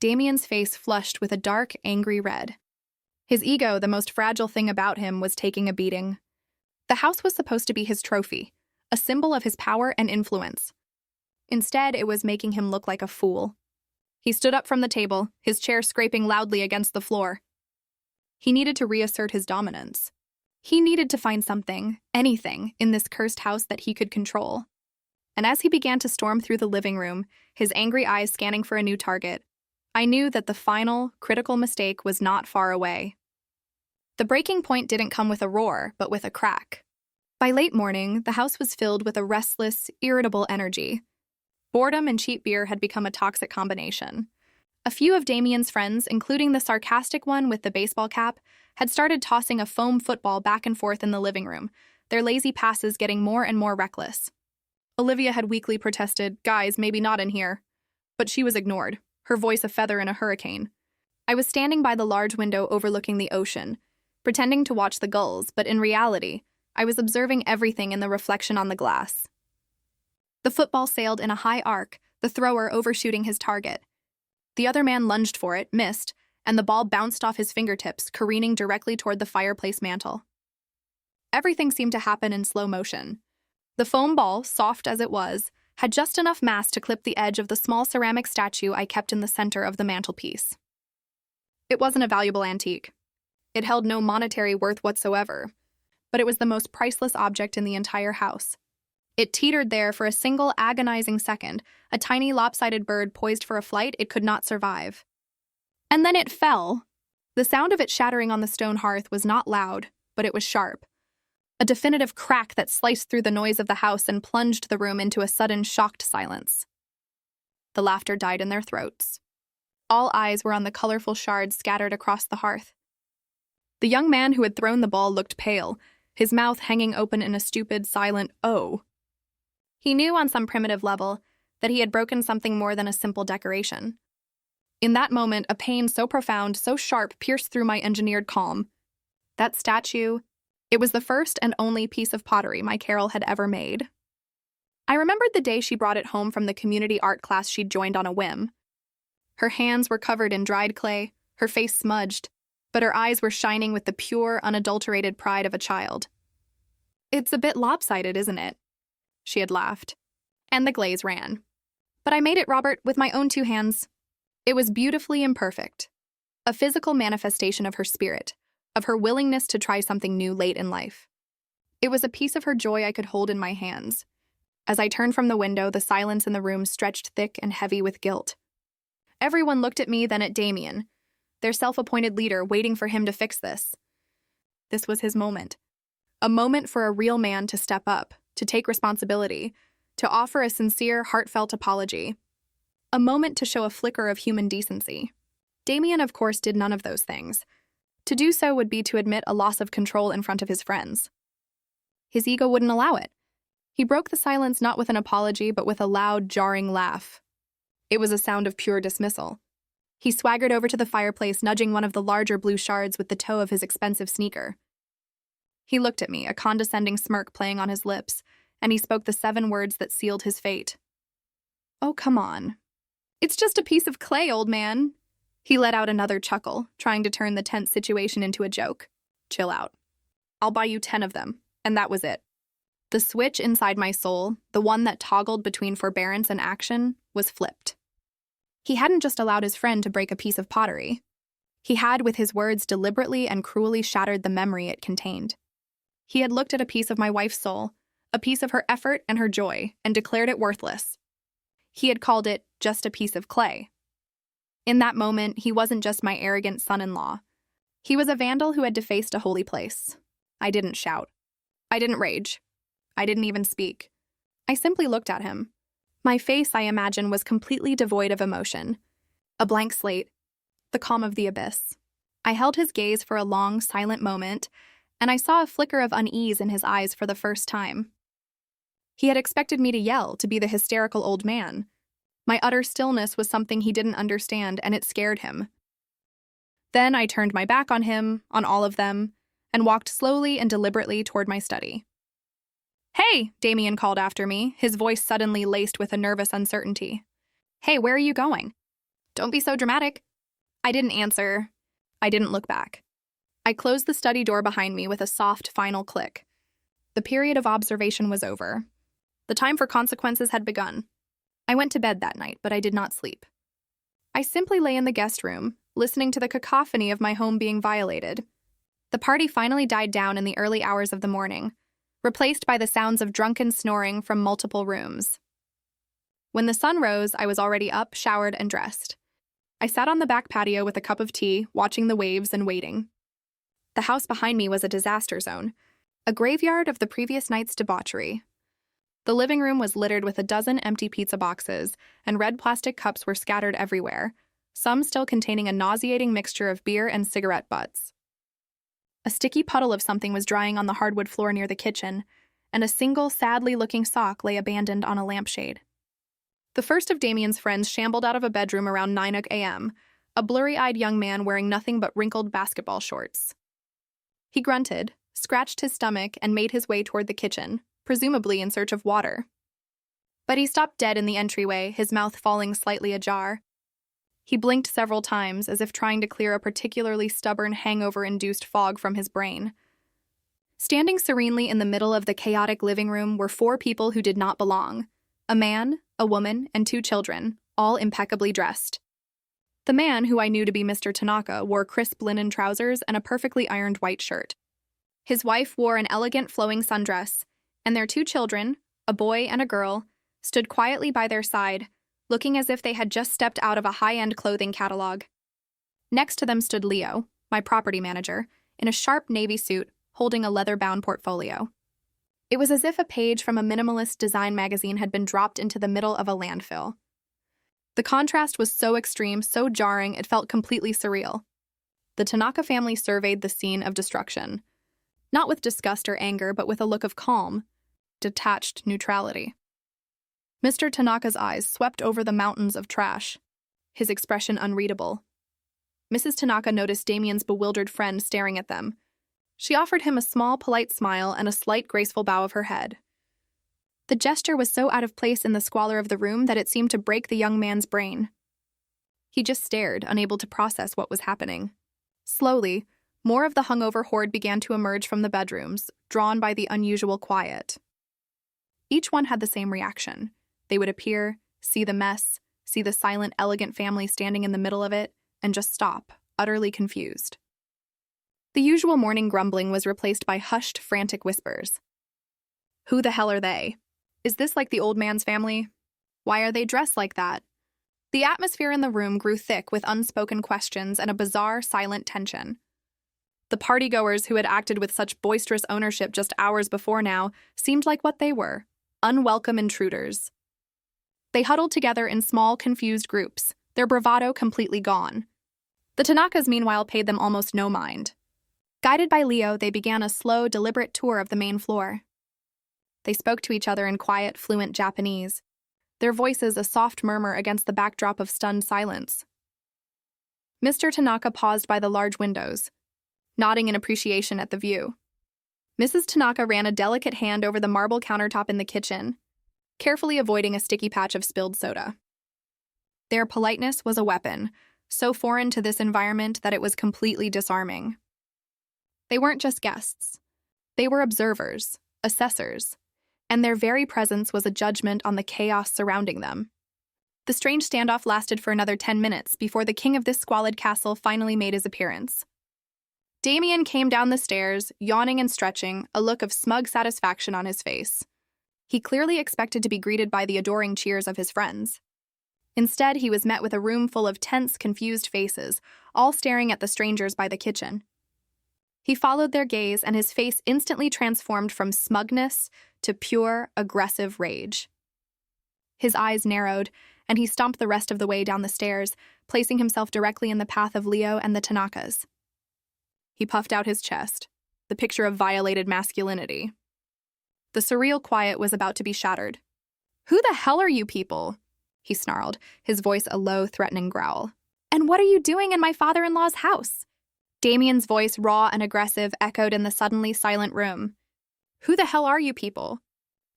Damien's face flushed with a dark, angry red. His ego, the most fragile thing about him, was taking a beating. The house was supposed to be his trophy, a symbol of his power and influence. Instead, it was making him look like a fool. He stood up from the table, his chair scraping loudly against the floor. He needed to reassert his dominance. He needed to find something, anything, in this cursed house that he could control. And as he began to storm through the living room, his angry eyes scanning for a new target, I knew that the final, critical mistake was not far away. The breaking point didn't come with a roar, but with a crack. By late morning, the house was filled with a restless, irritable energy. Boredom and cheap beer had become a toxic combination. A few of Damien's friends, including the sarcastic one with the baseball cap, had started tossing a foam football back and forth in the living room, their lazy passes getting more and more reckless. Olivia had weakly protested, "Guys, maybe not in here." But she was ignored, her voice a feather in a hurricane. I was standing by the large window overlooking the ocean, pretending to watch the gulls, but in reality, I was observing everything in the reflection on the glass. The football sailed in a high arc, the thrower overshooting his target. The other man lunged for it, missed, and the ball bounced off his fingertips, careening directly toward the fireplace mantel. Everything seemed to happen in slow motion. The foam ball, soft as it was, had just enough mass to clip the edge of the small ceramic statue I kept in the center of the mantelpiece. It wasn't a valuable antique. It held no monetary worth whatsoever, but it was the most priceless object in the entire house. It teetered there for a single agonizing second, a tiny lopsided bird poised for a flight it could not survive. And then it fell. The sound of it shattering on the stone hearth was not loud, but it was sharp. A definitive crack that sliced through the noise of the house and plunged the room into a sudden, shocked silence. The laughter died in their throats. All eyes were on the colorful shards scattered across the hearth. The young man who had thrown the ball looked pale, his mouth hanging open in a stupid, silent "oh." He knew on some primitive level that he had broken something more than a simple decoration. In that moment, a pain so profound, so sharp, pierced through my engineered calm. That statue, it was the first and only piece of pottery my Carol had ever made. I remembered the day she brought it home from the community art class she'd joined on a whim. Her hands were covered in dried clay, her face smudged, but her eyes were shining with the pure, unadulterated pride of a child. "It's a bit lopsided, isn't it?" She had laughed. And the glaze ran. "But I made it, Robert, with my own 2 hands. It was beautifully imperfect. A physical manifestation of her spirit, of her willingness to try something new late in life. It was a piece of her joy I could hold in my hands. As I turned from the window, the silence in the room stretched thick and heavy with guilt. Everyone looked at me, then at Damien, their self-appointed leader, waiting for him to fix this. This was his moment. A moment for a real man to step up, to take responsibility, to offer a sincere, heartfelt apology. A moment to show a flicker of human decency. Damien, of course, did none of those things. To do so would be to admit a loss of control in front of his friends. His ego wouldn't allow it. He broke the silence not with an apology, but with a loud, jarring laugh. It was a sound of pure dismissal. He swaggered over to the fireplace, nudging one of the larger blue shards with the toe of his expensive sneaker. He looked at me, a condescending smirk playing on his lips, and he spoke the 7 words that sealed his fate. "Oh, come on. It's just a piece of clay, old man." He let out another chuckle, trying to turn the tense situation into a joke. "Chill out. I'll buy you 10 of them," and that was it. The switch inside my soul, the one that toggled between forbearance and action, was flipped. He hadn't just allowed his friend to break a piece of pottery. He had, with his words, deliberately and cruelly shattered the memory it contained. He had looked at a piece of my wife's soul, a piece of her effort and her joy, and declared it worthless. He had called it just a piece of clay. In that moment, he wasn't just my arrogant son-in-law. He was a vandal who had defaced a holy place. I didn't shout. I didn't rage. I didn't even speak. I simply looked at him. My face, I imagine, was completely devoid of emotion. A blank slate, the calm of the abyss. I held his gaze for a long, silent moment, and I saw a flicker of unease in his eyes for the first time. He had expected me to yell, to be the hysterical old man. My utter stillness was something he didn't understand, and it scared him. Then I turned my back on him, on all of them, and walked slowly and deliberately toward my study. "Hey," Damien called after me, his voice suddenly laced with a nervous uncertainty. "Hey, where are you going?" "Don't be so dramatic." I didn't answer. I didn't look back. I closed the study door behind me with a soft, final click. The period of observation was over. The time for consequences had begun. I went to bed that night, but I did not sleep. I simply lay in the guest room, listening to the cacophony of my home being violated. The party finally died down in the early hours of the morning, replaced by the sounds of drunken snoring from multiple rooms. When the sun rose, I was already up, showered, and dressed. I sat on the back patio with a cup of tea, watching the waves and waiting. The house behind me was a disaster zone, a graveyard of the previous night's debauchery. The living room was littered with a dozen empty pizza boxes, and red plastic cups were scattered everywhere, some still containing a nauseating mixture of beer and cigarette butts. A sticky puddle of something was drying on the hardwood floor near the kitchen, and a single, sadly-looking sock lay abandoned on a lampshade. The first of Damien's friends shambled out of a bedroom around 9 a.m., a blurry-eyed young man wearing nothing but wrinkled basketball shorts. He grunted, scratched his stomach, and made his way toward the kitchen, presumably in search of water. But he stopped dead in the entryway, his mouth falling slightly ajar. He blinked several times, as if trying to clear a particularly stubborn hangover-induced fog from his brain. Standing serenely in the middle of the chaotic living room were 4 people who did not belong: a man, a woman, and 2 children, all impeccably dressed. The man, who I knew to be Mr. Tanaka, wore crisp linen trousers and a perfectly ironed white shirt. His wife wore an elegant flowing sundress, and their 2 children, a boy and a girl, stood quietly by their side, looking as if they had just stepped out of a high-end clothing catalog. Next to them stood Leo, my property manager, in a sharp navy suit, holding a leather-bound portfolio. It was as if a page from a minimalist design magazine had been dropped into the middle of a landfill. The contrast was so extreme, so jarring, it felt completely surreal. The Tanaka family surveyed the scene of destruction, not with disgust or anger, but with a look of calm, detached neutrality. Mr. Tanaka's eyes swept over the mountains of trash, his expression unreadable. Mrs. Tanaka noticed Damien's bewildered friend staring at them. She offered him a small, polite smile and a slight, graceful bow of her head. The gesture was so out of place in the squalor of the room that it seemed to break the young man's brain. He just stared, unable to process what was happening. Slowly, more of the hungover horde began to emerge from the bedrooms, drawn by the unusual quiet. Each one had the same reaction. They would appear, see the mess, see the silent, elegant family standing in the middle of it, and just stop, utterly confused. The usual morning grumbling was replaced by hushed, frantic whispers. Who the hell are they? Is this like the old man's family? Why are they dressed like that? The atmosphere in the room grew thick with unspoken questions and a bizarre, silent tension. The partygoers who had acted with such boisterous ownership just hours before now seemed like what they were: unwelcome intruders. They huddled together in small, confused groups, their bravado completely gone. The Tanakas, meanwhile, paid them almost no mind. Guided by Leo, they began a slow, deliberate tour of the main floor. They spoke to each other in quiet, fluent Japanese, their voices a soft murmur against the backdrop of stunned silence. Mr. Tanaka paused by the large windows, nodding in appreciation at the view. Mrs. Tanaka ran a delicate hand over the marble countertop in the kitchen, carefully avoiding a sticky patch of spilled soda. Their politeness was a weapon, so foreign to this environment that it was completely disarming. They weren't just guests. They were observers, assessors, and their very presence was a judgment on the chaos surrounding them. The strange standoff lasted for another 10 minutes before the king of this squalid castle finally made his appearance. Damien came down the stairs, yawning and stretching, a look of smug satisfaction on his face. He clearly expected to be greeted by the adoring cheers of his friends. Instead, he was met with a room full of tense, confused faces, all staring at the strangers by the kitchen. He followed their gaze, and his face instantly transformed from smugness to pure, aggressive rage. His eyes narrowed, and he stomped the rest of the way down the stairs, placing himself directly in the path of Leo and the Tanakas. He puffed out his chest, the picture of violated masculinity. The surreal quiet was about to be shattered. "Who the hell are you people?" he snarled, his voice a low, threatening growl. "And what are you doing in my father-in-law's house?" Damien's voice, raw and aggressive, echoed in the suddenly silent room. "Who the hell are you people?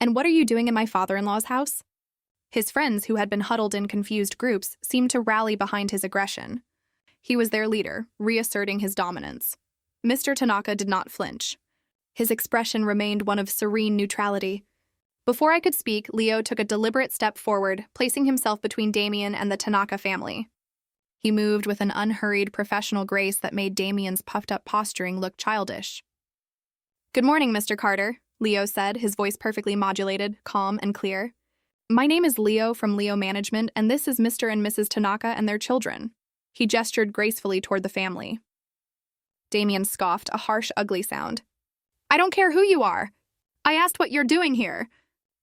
And what are you doing in my father-in-law's house?" His friends, who had been huddled in confused groups, seemed to rally behind his aggression. He was their leader, reasserting his dominance. Mr. Tanaka did not flinch. His expression remained one of serene neutrality. Before I could speak, Leo took a deliberate step forward, placing himself between Damien and the Tanaka family. He moved with an unhurried, professional grace that made Damien's puffed-up posturing look childish. "Good morning, Mr. Carter," Leo said, his voice perfectly modulated, calm, and clear. "My name is Leo from Leo Management, and this is Mr. and Mrs. Tanaka and their children." He gestured gracefully toward the family. Damien scoffed, a harsh, ugly sound. "I don't care who you are. I asked what you're doing here.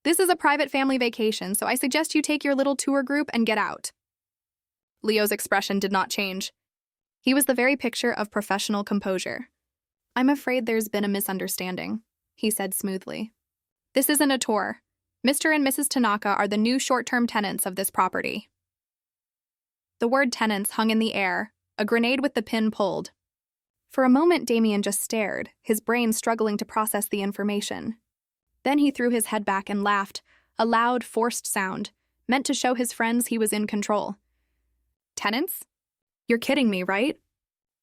This is a private family vacation, so I suggest you take your little tour group and get out." Leo's expression did not change. He was the very picture of professional composure. "I'm afraid there's been a misunderstanding," he said smoothly. "This isn't a tour. Mr. and Mrs. Tanaka are the new short-term tenants of this property." The word tenants hung in the air, a grenade with the pin pulled. For a moment, Damien just stared, his brain struggling to process the information. Then he threw his head back and laughed, a loud, forced sound, meant to show his friends he was in control. Tenants? You're kidding me, right?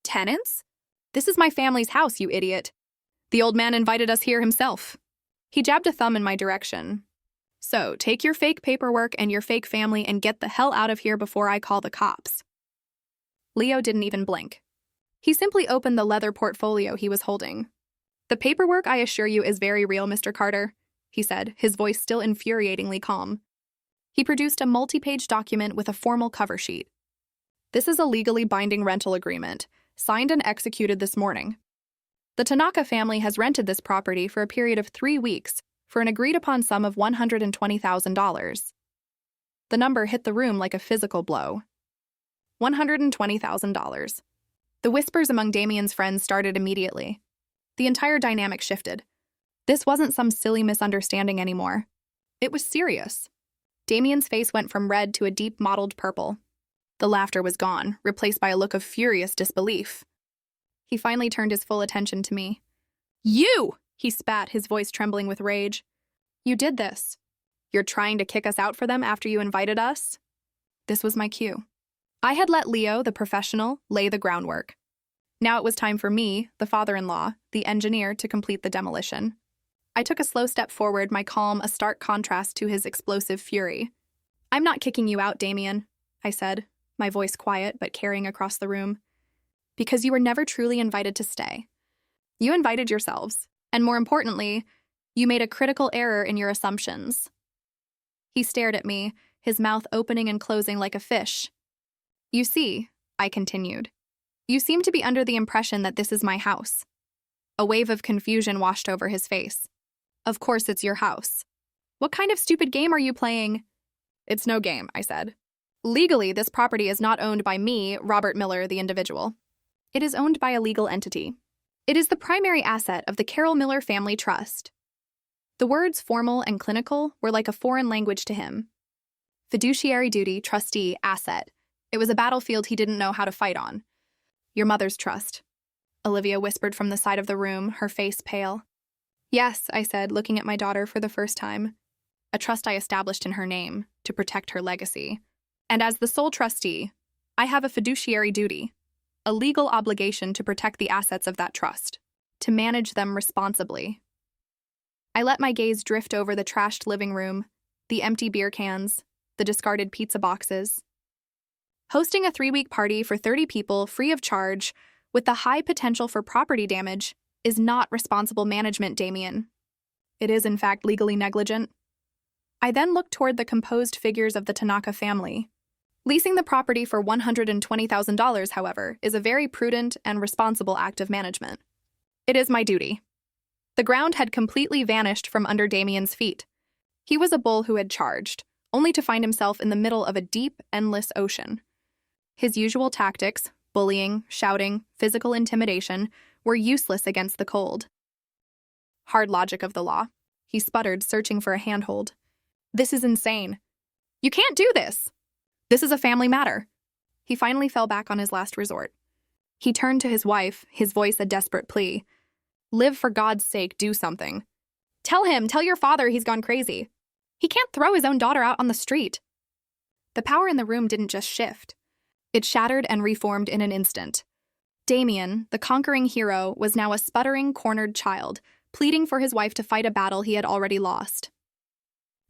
Tenants? This is my family's house, you idiot. The old man invited us here himself. He jabbed a thumb in my direction. So, take your fake paperwork and your fake family and get the hell out of here before I call the cops. Leo didn't even blink. He simply opened the leather portfolio he was holding. The paperwork, I assure you, is very real, Mr. Carter, he said, his voice still infuriatingly calm. He produced a multi-page document with a formal cover sheet. This is a legally binding rental agreement, signed and executed this morning. The Tanaka family has rented this property for a period of 3 weeks for an agreed-upon sum of $120,000. The number hit the room like a physical blow. $120,000. The whispers among Damien's friends started immediately. The entire dynamic shifted. This wasn't some silly misunderstanding anymore. It was serious. Damien's face went from red to a deep mottled purple. The laughter was gone, replaced by a look of furious disbelief. He finally turned his full attention to me. You! He spat, his voice trembling with rage. You did this. You're trying to kick us out for them after you invited us? This was my cue. I had let Leo, the professional, lay the groundwork. Now it was time for me, the father-in-law, the engineer, to complete the demolition. I took a slow step forward, my calm a stark contrast to his explosive fury. I'm not kicking you out, Damien, I said, my voice quiet but carrying across the room. Because you were never truly invited to stay. You invited yourselves, and more importantly, you made a critical error in your assumptions. He stared at me, his mouth opening and closing like a fish. You see, I continued, you seem to be under the impression that this is my house. A wave of confusion washed over his face. Of course it's your house. What kind of stupid game are you playing? It's no game, I said. Legally, this property is not owned by me, Robert Miller, the individual. It is owned by a legal entity. It is the primary asset of the Carroll Miller Family Trust. The words formal and clinical were like a foreign language to him. Fiduciary duty, trustee, asset. It was a battlefield he didn't know how to fight on. Your mother's trust, Olivia whispered from the side of the room, her face pale. Yes, I said, looking at my daughter for the first time. A trust I established in her name, to protect her legacy. And as the sole trustee, I have a fiduciary duty, a legal obligation to protect the assets of that trust, to manage them responsibly. I let my gaze drift over the trashed living room, the empty beer cans, the discarded pizza boxes. Hosting a 3-week party for 30 people free of charge, with the high potential for property damage, is not responsible management, Damien. It is, in fact, legally negligent. I then looked toward the composed figures of the Tanaka family. Leasing the property for $120,000, however, is a very prudent and responsible act of management. It is my duty. The ground had completely vanished from under Damien's feet. He was a bull who had charged, only to find himself in the middle of a deep, endless ocean. His usual tactics, bullying, shouting, physical intimidation, were useless against the cold. Hard logic of the law. He sputtered, searching for a handhold. This is insane. You can't do this. This is a family matter. He finally fell back on his last resort. He turned to his wife, his voice a desperate plea. Liv, for God's sake, do something. Tell your father he's gone crazy. He can't throw his own daughter out on the street. The power in the room didn't just shift. It shattered and reformed in an instant. Damien, the conquering hero, was now a sputtering, cornered child, pleading for his wife to fight a battle he had already lost.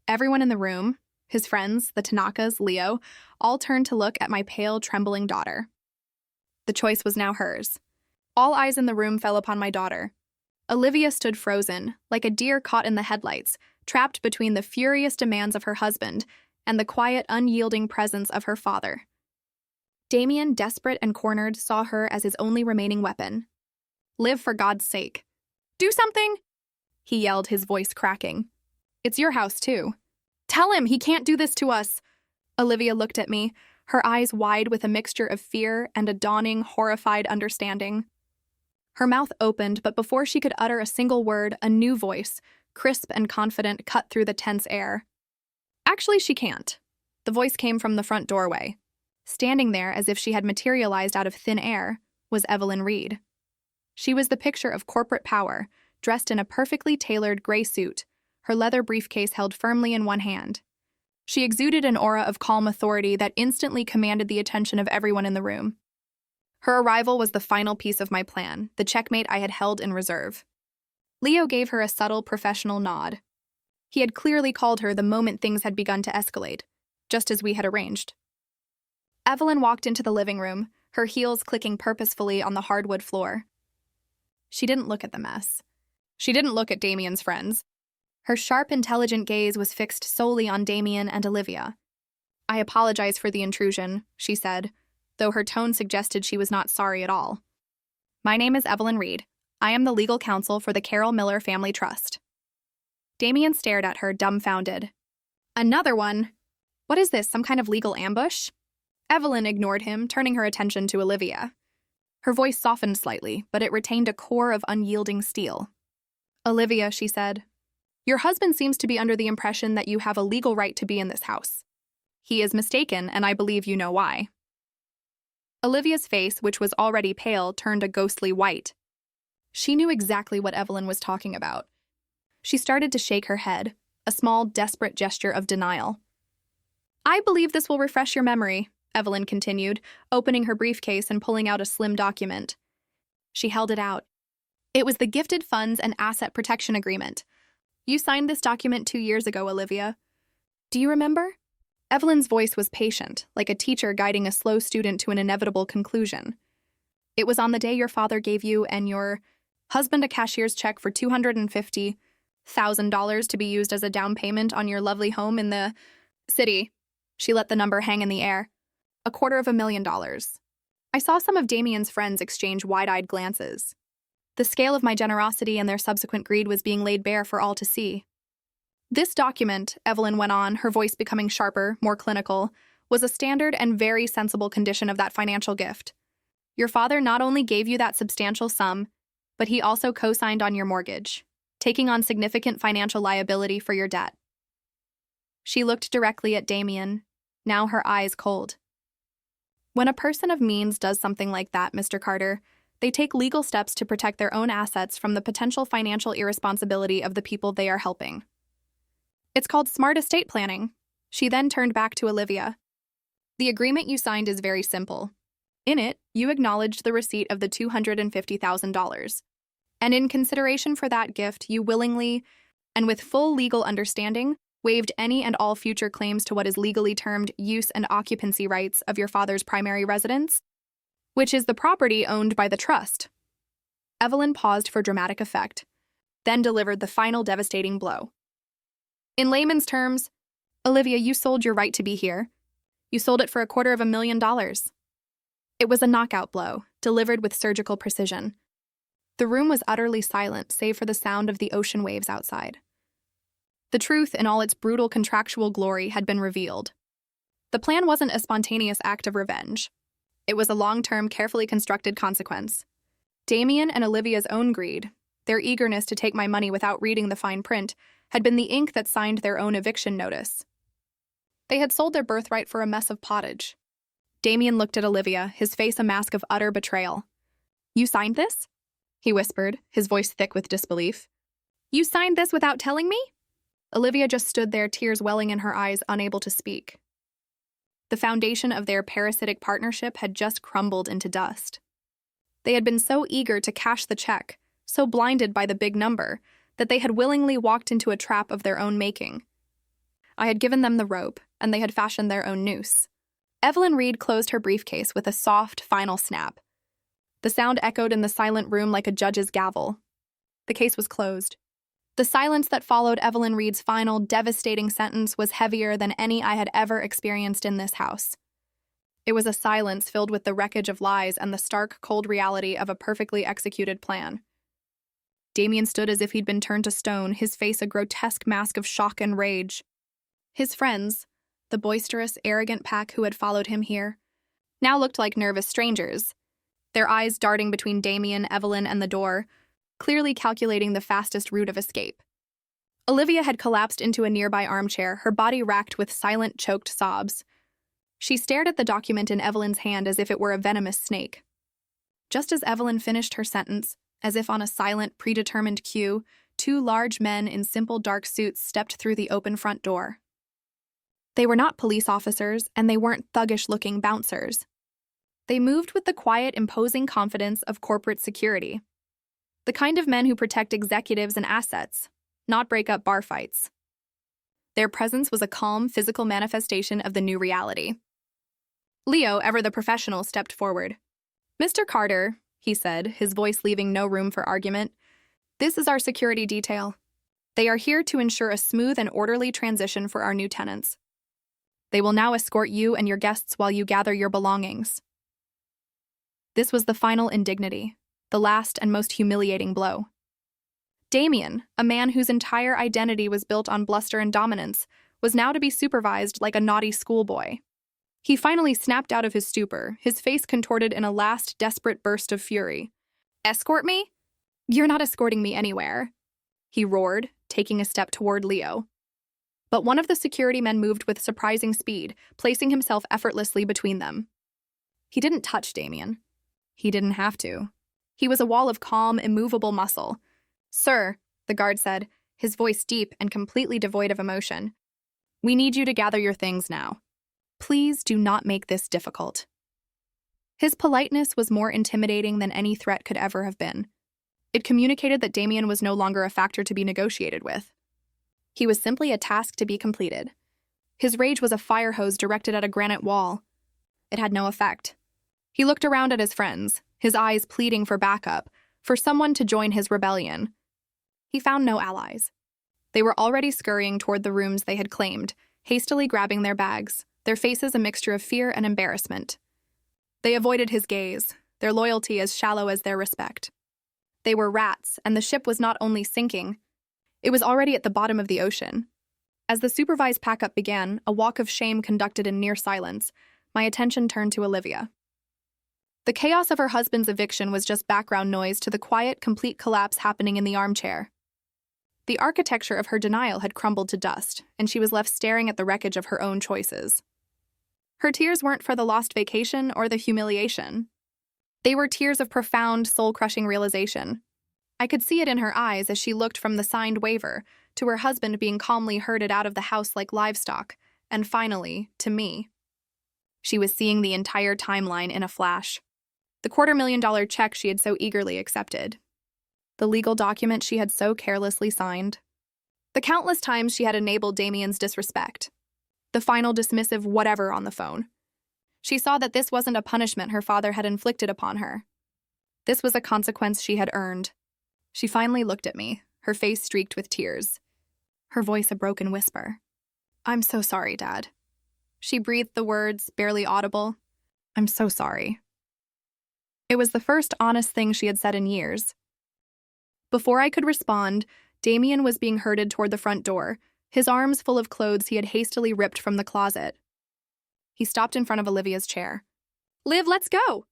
Everyone in the room, his friends, the Tanakas, Leo, all turned to look at my pale, trembling daughter. The choice was now hers. All eyes in the room fell upon my daughter. Olivia stood frozen, like a deer caught in the headlights, trapped between the furious demands of her husband and the quiet, unyielding presence of her father. Damien, desperate and cornered, saw her as his only remaining weapon. Liv, for God's sake. Do something! He yelled, his voice cracking. It's your house, too. Tell him he can't do this to us. Olivia looked at me, her eyes wide with a mixture of fear and a dawning, horrified understanding. Her mouth opened, but before she could utter a single word, a new voice, crisp and confident, cut through the tense air. Actually, she can't. The voice came from the front doorway. Standing there as if she had materialized out of thin air was Evelyn Reed. She was the picture of corporate power, dressed in a perfectly tailored gray suit, her leather briefcase held firmly in one hand. She exuded an aura of calm authority that instantly commanded the attention of everyone in the room. Her arrival was the final piece of my plan, the checkmate I had held in reserve. Leo gave her a subtle professional nod. He had clearly called her the moment things had begun to escalate, just as we had arranged. Evelyn walked into the living room, her heels clicking purposefully on the hardwood floor. She didn't look at the mess. She didn't look at Damien's friends. Her sharp, intelligent gaze was fixed solely on Damien and Olivia. "I apologize for the intrusion," she said, though her tone suggested she was not sorry at all. "My name is Evelyn Reed. I am the legal counsel for the Carroll Miller Family Trust." Damien stared at her, dumbfounded. "Another one? What is this, some kind of legal ambush?" Evelyn ignored him, turning her attention to Olivia. Her voice softened slightly, but it retained a core of unyielding steel. "Olivia," she said, "your husband seems to be under the impression that you have a legal right to be in this house. He is mistaken, and I believe you know why." Olivia's face, which was already pale, turned a ghostly white. She knew exactly what Evelyn was talking about. She started to shake her head, a small, desperate gesture of denial. "I believe this will refresh your memory," Evelyn continued, opening her briefcase and pulling out a slim document. She held it out. It was the Gifted Funds and Asset Protection Agreement. "You signed this document 2 years ago, Olivia. Do you remember?" Evelyn's voice was patient, like a teacher guiding a slow student to an inevitable conclusion. "It was on the day your father gave you and your husband a cashier's check for $250,000 to be used as a down payment on your lovely home in the city." She let the number hang in the air. $250,000. I saw some of Damien's friends exchange wide-eyed glances. The scale of my generosity and their subsequent greed was being laid bare for all to see. "This document," Evelyn went on, her voice becoming sharper, more clinical, "was a standard and very sensible condition of that financial gift. Your father not only gave you that substantial sum, but he also co-signed on your mortgage, taking on significant financial liability for your debt." She looked directly at Damien, now her eyes cold. "When a person of means does something like that, Mr. Carter, they take legal steps to protect their own assets from the potential financial irresponsibility of the people they are helping. It's called smart estate planning." She then turned back to Olivia. "The agreement you signed is very simple. In it, you acknowledged the receipt of the $250,000. And in consideration for that gift, you willingly, and with full legal understanding, waived any and all future claims to what is legally termed use and occupancy rights of your father's primary residence, which is the property owned by the trust." Evelyn paused for dramatic effect, then delivered the final devastating blow. "In layman's terms, Olivia, you sold your right to be here. You sold it for $250,000. It was a knockout blow, delivered with surgical precision. The room was utterly silent, save for the sound of the ocean waves outside. The truth, in all its brutal contractual glory, had been revealed. The plan wasn't a spontaneous act of revenge. It was a long-term, carefully constructed consequence. Damien and Olivia's own greed, their eagerness to take my money without reading the fine print, had been the ink that signed their own eviction notice. They had sold their birthright for a mess of pottage. Damien looked at Olivia, his face a mask of utter betrayal. "You signed this?" he whispered, his voice thick with disbelief. "You signed this without telling me?" Olivia just stood there, tears welling in her eyes, unable to speak. The foundation of their parasitic partnership had just crumbled into dust. They had been so eager to cash the check, so blinded by the big number, that they had willingly walked into a trap of their own making. I had given them the rope, and they had fashioned their own noose. Evelyn Reed closed her briefcase with a soft, final snap. The sound echoed in the silent room like a judge's gavel. The case was closed. The silence that followed Evelyn Reed's final, devastating sentence was heavier than any I had ever experienced in this house. It was a silence filled with the wreckage of lies and the stark, cold reality of a perfectly executed plan. Damien stood as if he'd been turned to stone, his face a grotesque mask of shock and rage. His friends, the boisterous, arrogant pack who had followed him here, now looked like nervous strangers, their eyes darting between Damien, Evelyn, and the door, clearly calculating the fastest route of escape. Olivia had collapsed into a nearby armchair, her body racked with silent, choked sobs. She stared at the document in Evelyn's hand as if it were a venomous snake. Just as Evelyn finished her sentence, as if on a silent, predetermined cue, two large men in simple dark suits stepped through the open front door. They were not police officers, and they weren't thuggish-looking bouncers. They moved with the quiet, imposing confidence of corporate security. The kind of men who protect executives and assets, not break up bar fights. Their presence was a calm, physical manifestation of the new reality. Leo, ever the professional, stepped forward. "Mr. Carter," he said, his voice leaving no room for argument, "this is our security detail. They are here to ensure a smooth and orderly transition for our new tenants. They will now escort you and your guests while you gather your belongings." This was the final indignity, the last and most humiliating blow. Damien, a man whose entire identity was built on bluster and dominance, was now to be supervised like a naughty schoolboy. He finally snapped out of his stupor, his face contorted in a last desperate burst of fury. "Escort me? You're not escorting me anywhere," he roared, taking a step toward Leo. But one of the security men moved with surprising speed, placing himself effortlessly between them. He didn't touch Damien. He didn't have to. He was a wall of calm, immovable muscle. "Sir," the guard said, his voice deep and completely devoid of emotion, "we need you to gather your things now. Please do not make this difficult." His politeness was more intimidating than any threat could ever have been. It communicated that Damien was no longer a factor to be negotiated with. He was simply a task to be completed. His rage was a fire hose directed at a granite wall. It had no effect. He looked around at his friends, his eyes pleading for backup, for someone to join his rebellion. He found no allies. They were already scurrying toward the rooms they had claimed, hastily grabbing their bags, their faces a mixture of fear and embarrassment. They avoided his gaze, their loyalty as shallow as their respect. They were rats, and the ship was not only sinking, it was already at the bottom of the ocean. As the supervised pack-up began, a walk of shame conducted in near silence, my attention turned to Olivia. The chaos of her husband's eviction was just background noise to the quiet, complete collapse happening in the armchair. The architecture of her denial had crumbled to dust, and she was left staring at the wreckage of her own choices. Her tears weren't for the lost vacation or the humiliation. They were tears of profound, soul-crushing realization. I could see it in her eyes as she looked from the signed waiver to her husband being calmly herded out of the house like livestock, and finally, to me. She was seeing the entire timeline in a flash. The $250,000 check she had so eagerly accepted. The legal document she had so carelessly signed. The countless times she had enabled Damien's disrespect. The final dismissive whatever on the phone. She saw that this wasn't a punishment her father had inflicted upon her. This was a consequence she had earned. She finally looked at me, her face streaked with tears. Her voice a broken whisper. "I'm so sorry, Dad." She breathed the words, barely audible. "I'm so sorry." It was the first honest thing she had said in years. Before I could respond, Damien was being herded toward the front door, his arms full of clothes he had hastily ripped from the closet. He stopped in front of Olivia's chair. "Liv, let's go!"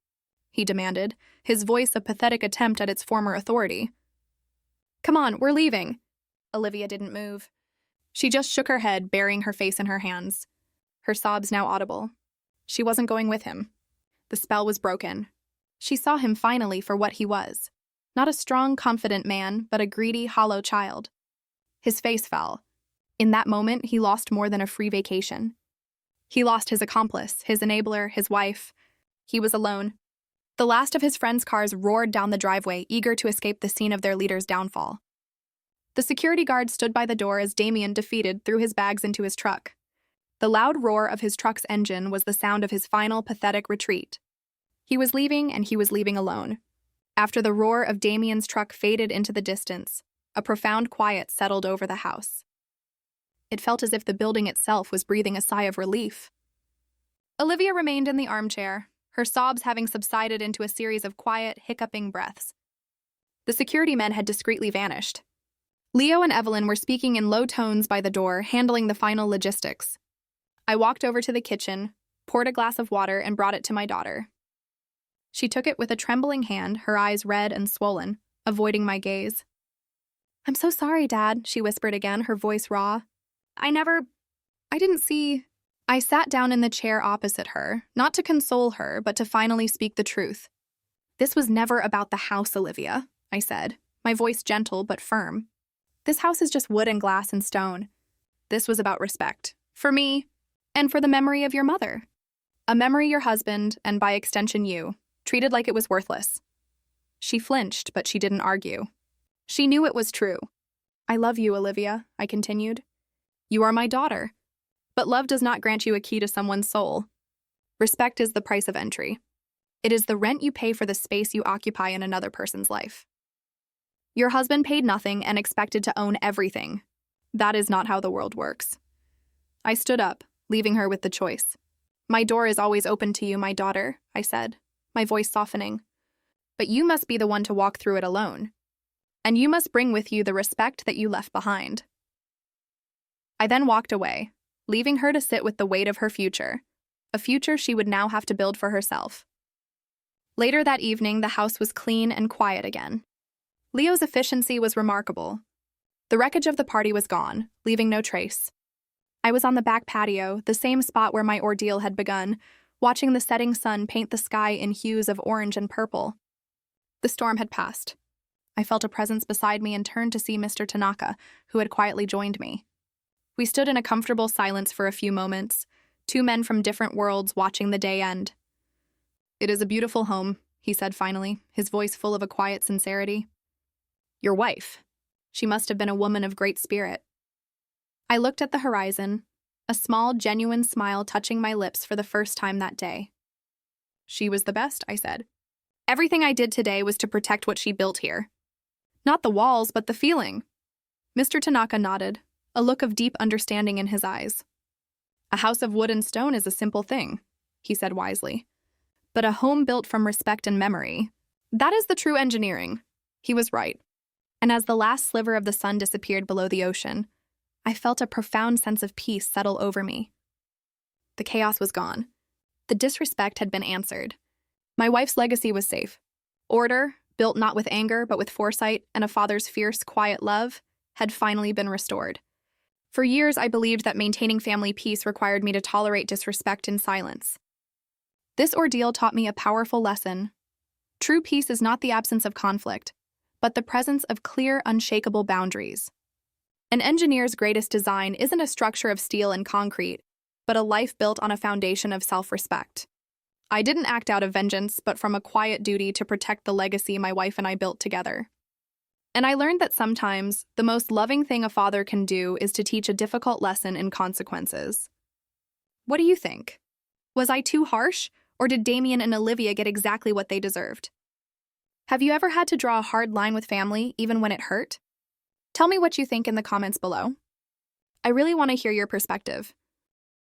he demanded, his voice a pathetic attempt at its former authority. "Come on, we're leaving." Olivia didn't move. She just shook her head, burying her face in her hands. Her sobs now audible. She wasn't going with him. The spell was broken. She saw him finally for what he was. Not a strong, confident man, but a greedy, hollow child. His face fell. In that moment, he lost more than a free vacation. He lost his accomplice, his enabler, his wife. He was alone. The last of his friends' cars roared down the driveway, eager to escape the scene of their leader's downfall. The security guard stood by the door as Damien, defeated, threw his bags into his truck. The loud roar of his truck's engine was the sound of his final, pathetic retreat. He was leaving, and he was leaving alone. After the roar of Damien's truck faded into the distance, a profound quiet settled over the house. It felt as if the building itself was breathing a sigh of relief. Olivia remained in the armchair, her sobs having subsided into a series of quiet, hiccuping breaths. The security men had discreetly vanished. Leo and Evelyn were speaking in low tones by the door, handling the final logistics. I walked over to the kitchen, poured a glass of water, and brought it to my daughter. She took it with a trembling hand, her eyes red and swollen, avoiding my gaze. "I'm so sorry, Dad," she whispered again, her voice raw. I didn't see..." I sat down in the chair opposite her, not to console her, but to finally speak the truth. This was never about the house, Olivia, I said, my voice gentle but firm. This house is just wood and glass and stone. This was about respect, for me, and for the memory of your mother. A memory your husband, and by extension you, treated like it was worthless. She flinched, but she didn't argue. She knew it was true. I love you, Olivia, I continued. You are my daughter. But love does not grant you a key to someone's soul. Respect is the price of entry. It is the rent you pay for the space you occupy in another person's life. Your husband paid nothing and expected to own everything. That is not how the world works. I stood up, leaving her with the choice. My door is always open to you, my daughter, I said, my voice softening. But you must be the one to walk through it alone. And you must bring with you the respect that you left behind. I then walked away, leaving her to sit with the weight of her future, a future she would now have to build for herself. Later that evening, the house was clean and quiet again. Leo's efficiency was remarkable. The wreckage of the party was gone, leaving no trace. I was on the back patio, the same spot where my ordeal had begun, watching the setting sun paint the sky in hues of orange and purple. The storm had passed. I felt a presence beside me and turned to see Mr. Tanaka, who had quietly joined me. We stood in a comfortable silence for a few moments, two men from different worlds watching the day end. It is a beautiful home, he said finally, his voice full of a quiet sincerity. Your wife. She must have been a woman of great spirit. I looked at the horizon, a small, genuine smile touching my lips for the first time that day. She was the best, I said. Everything I did today was to protect what she built here. Not the walls, but the feeling. Mr. Tanaka nodded, a look of deep understanding in his eyes. A house of wood and stone is a simple thing, he said wisely. But a home built from respect and memory, that is the true engineering. He was right. And as the last sliver of the sun disappeared below the ocean, I felt a profound sense of peace settle over me. The chaos was gone. The disrespect had been answered. My wife's legacy was safe. Order, built not with anger but with foresight and a father's fierce, quiet love, had finally been restored. For years, I believed that maintaining family peace required me to tolerate disrespect in silence. This ordeal taught me a powerful lesson. True peace is not the absence of conflict, but the presence of clear, unshakable boundaries. An engineer's greatest design isn't a structure of steel and concrete, but a life built on a foundation of self-respect. I didn't act out of vengeance, but from a quiet duty to protect the legacy my wife and I built together. And I learned that sometimes the most loving thing a father can do is to teach a difficult lesson in consequences. What do you think? Was I too harsh, or did Damien and Olivia get exactly what they deserved? Have you ever had to draw a hard line with family, even when it hurt? Tell me what you think in the comments below. I really want to hear your perspective.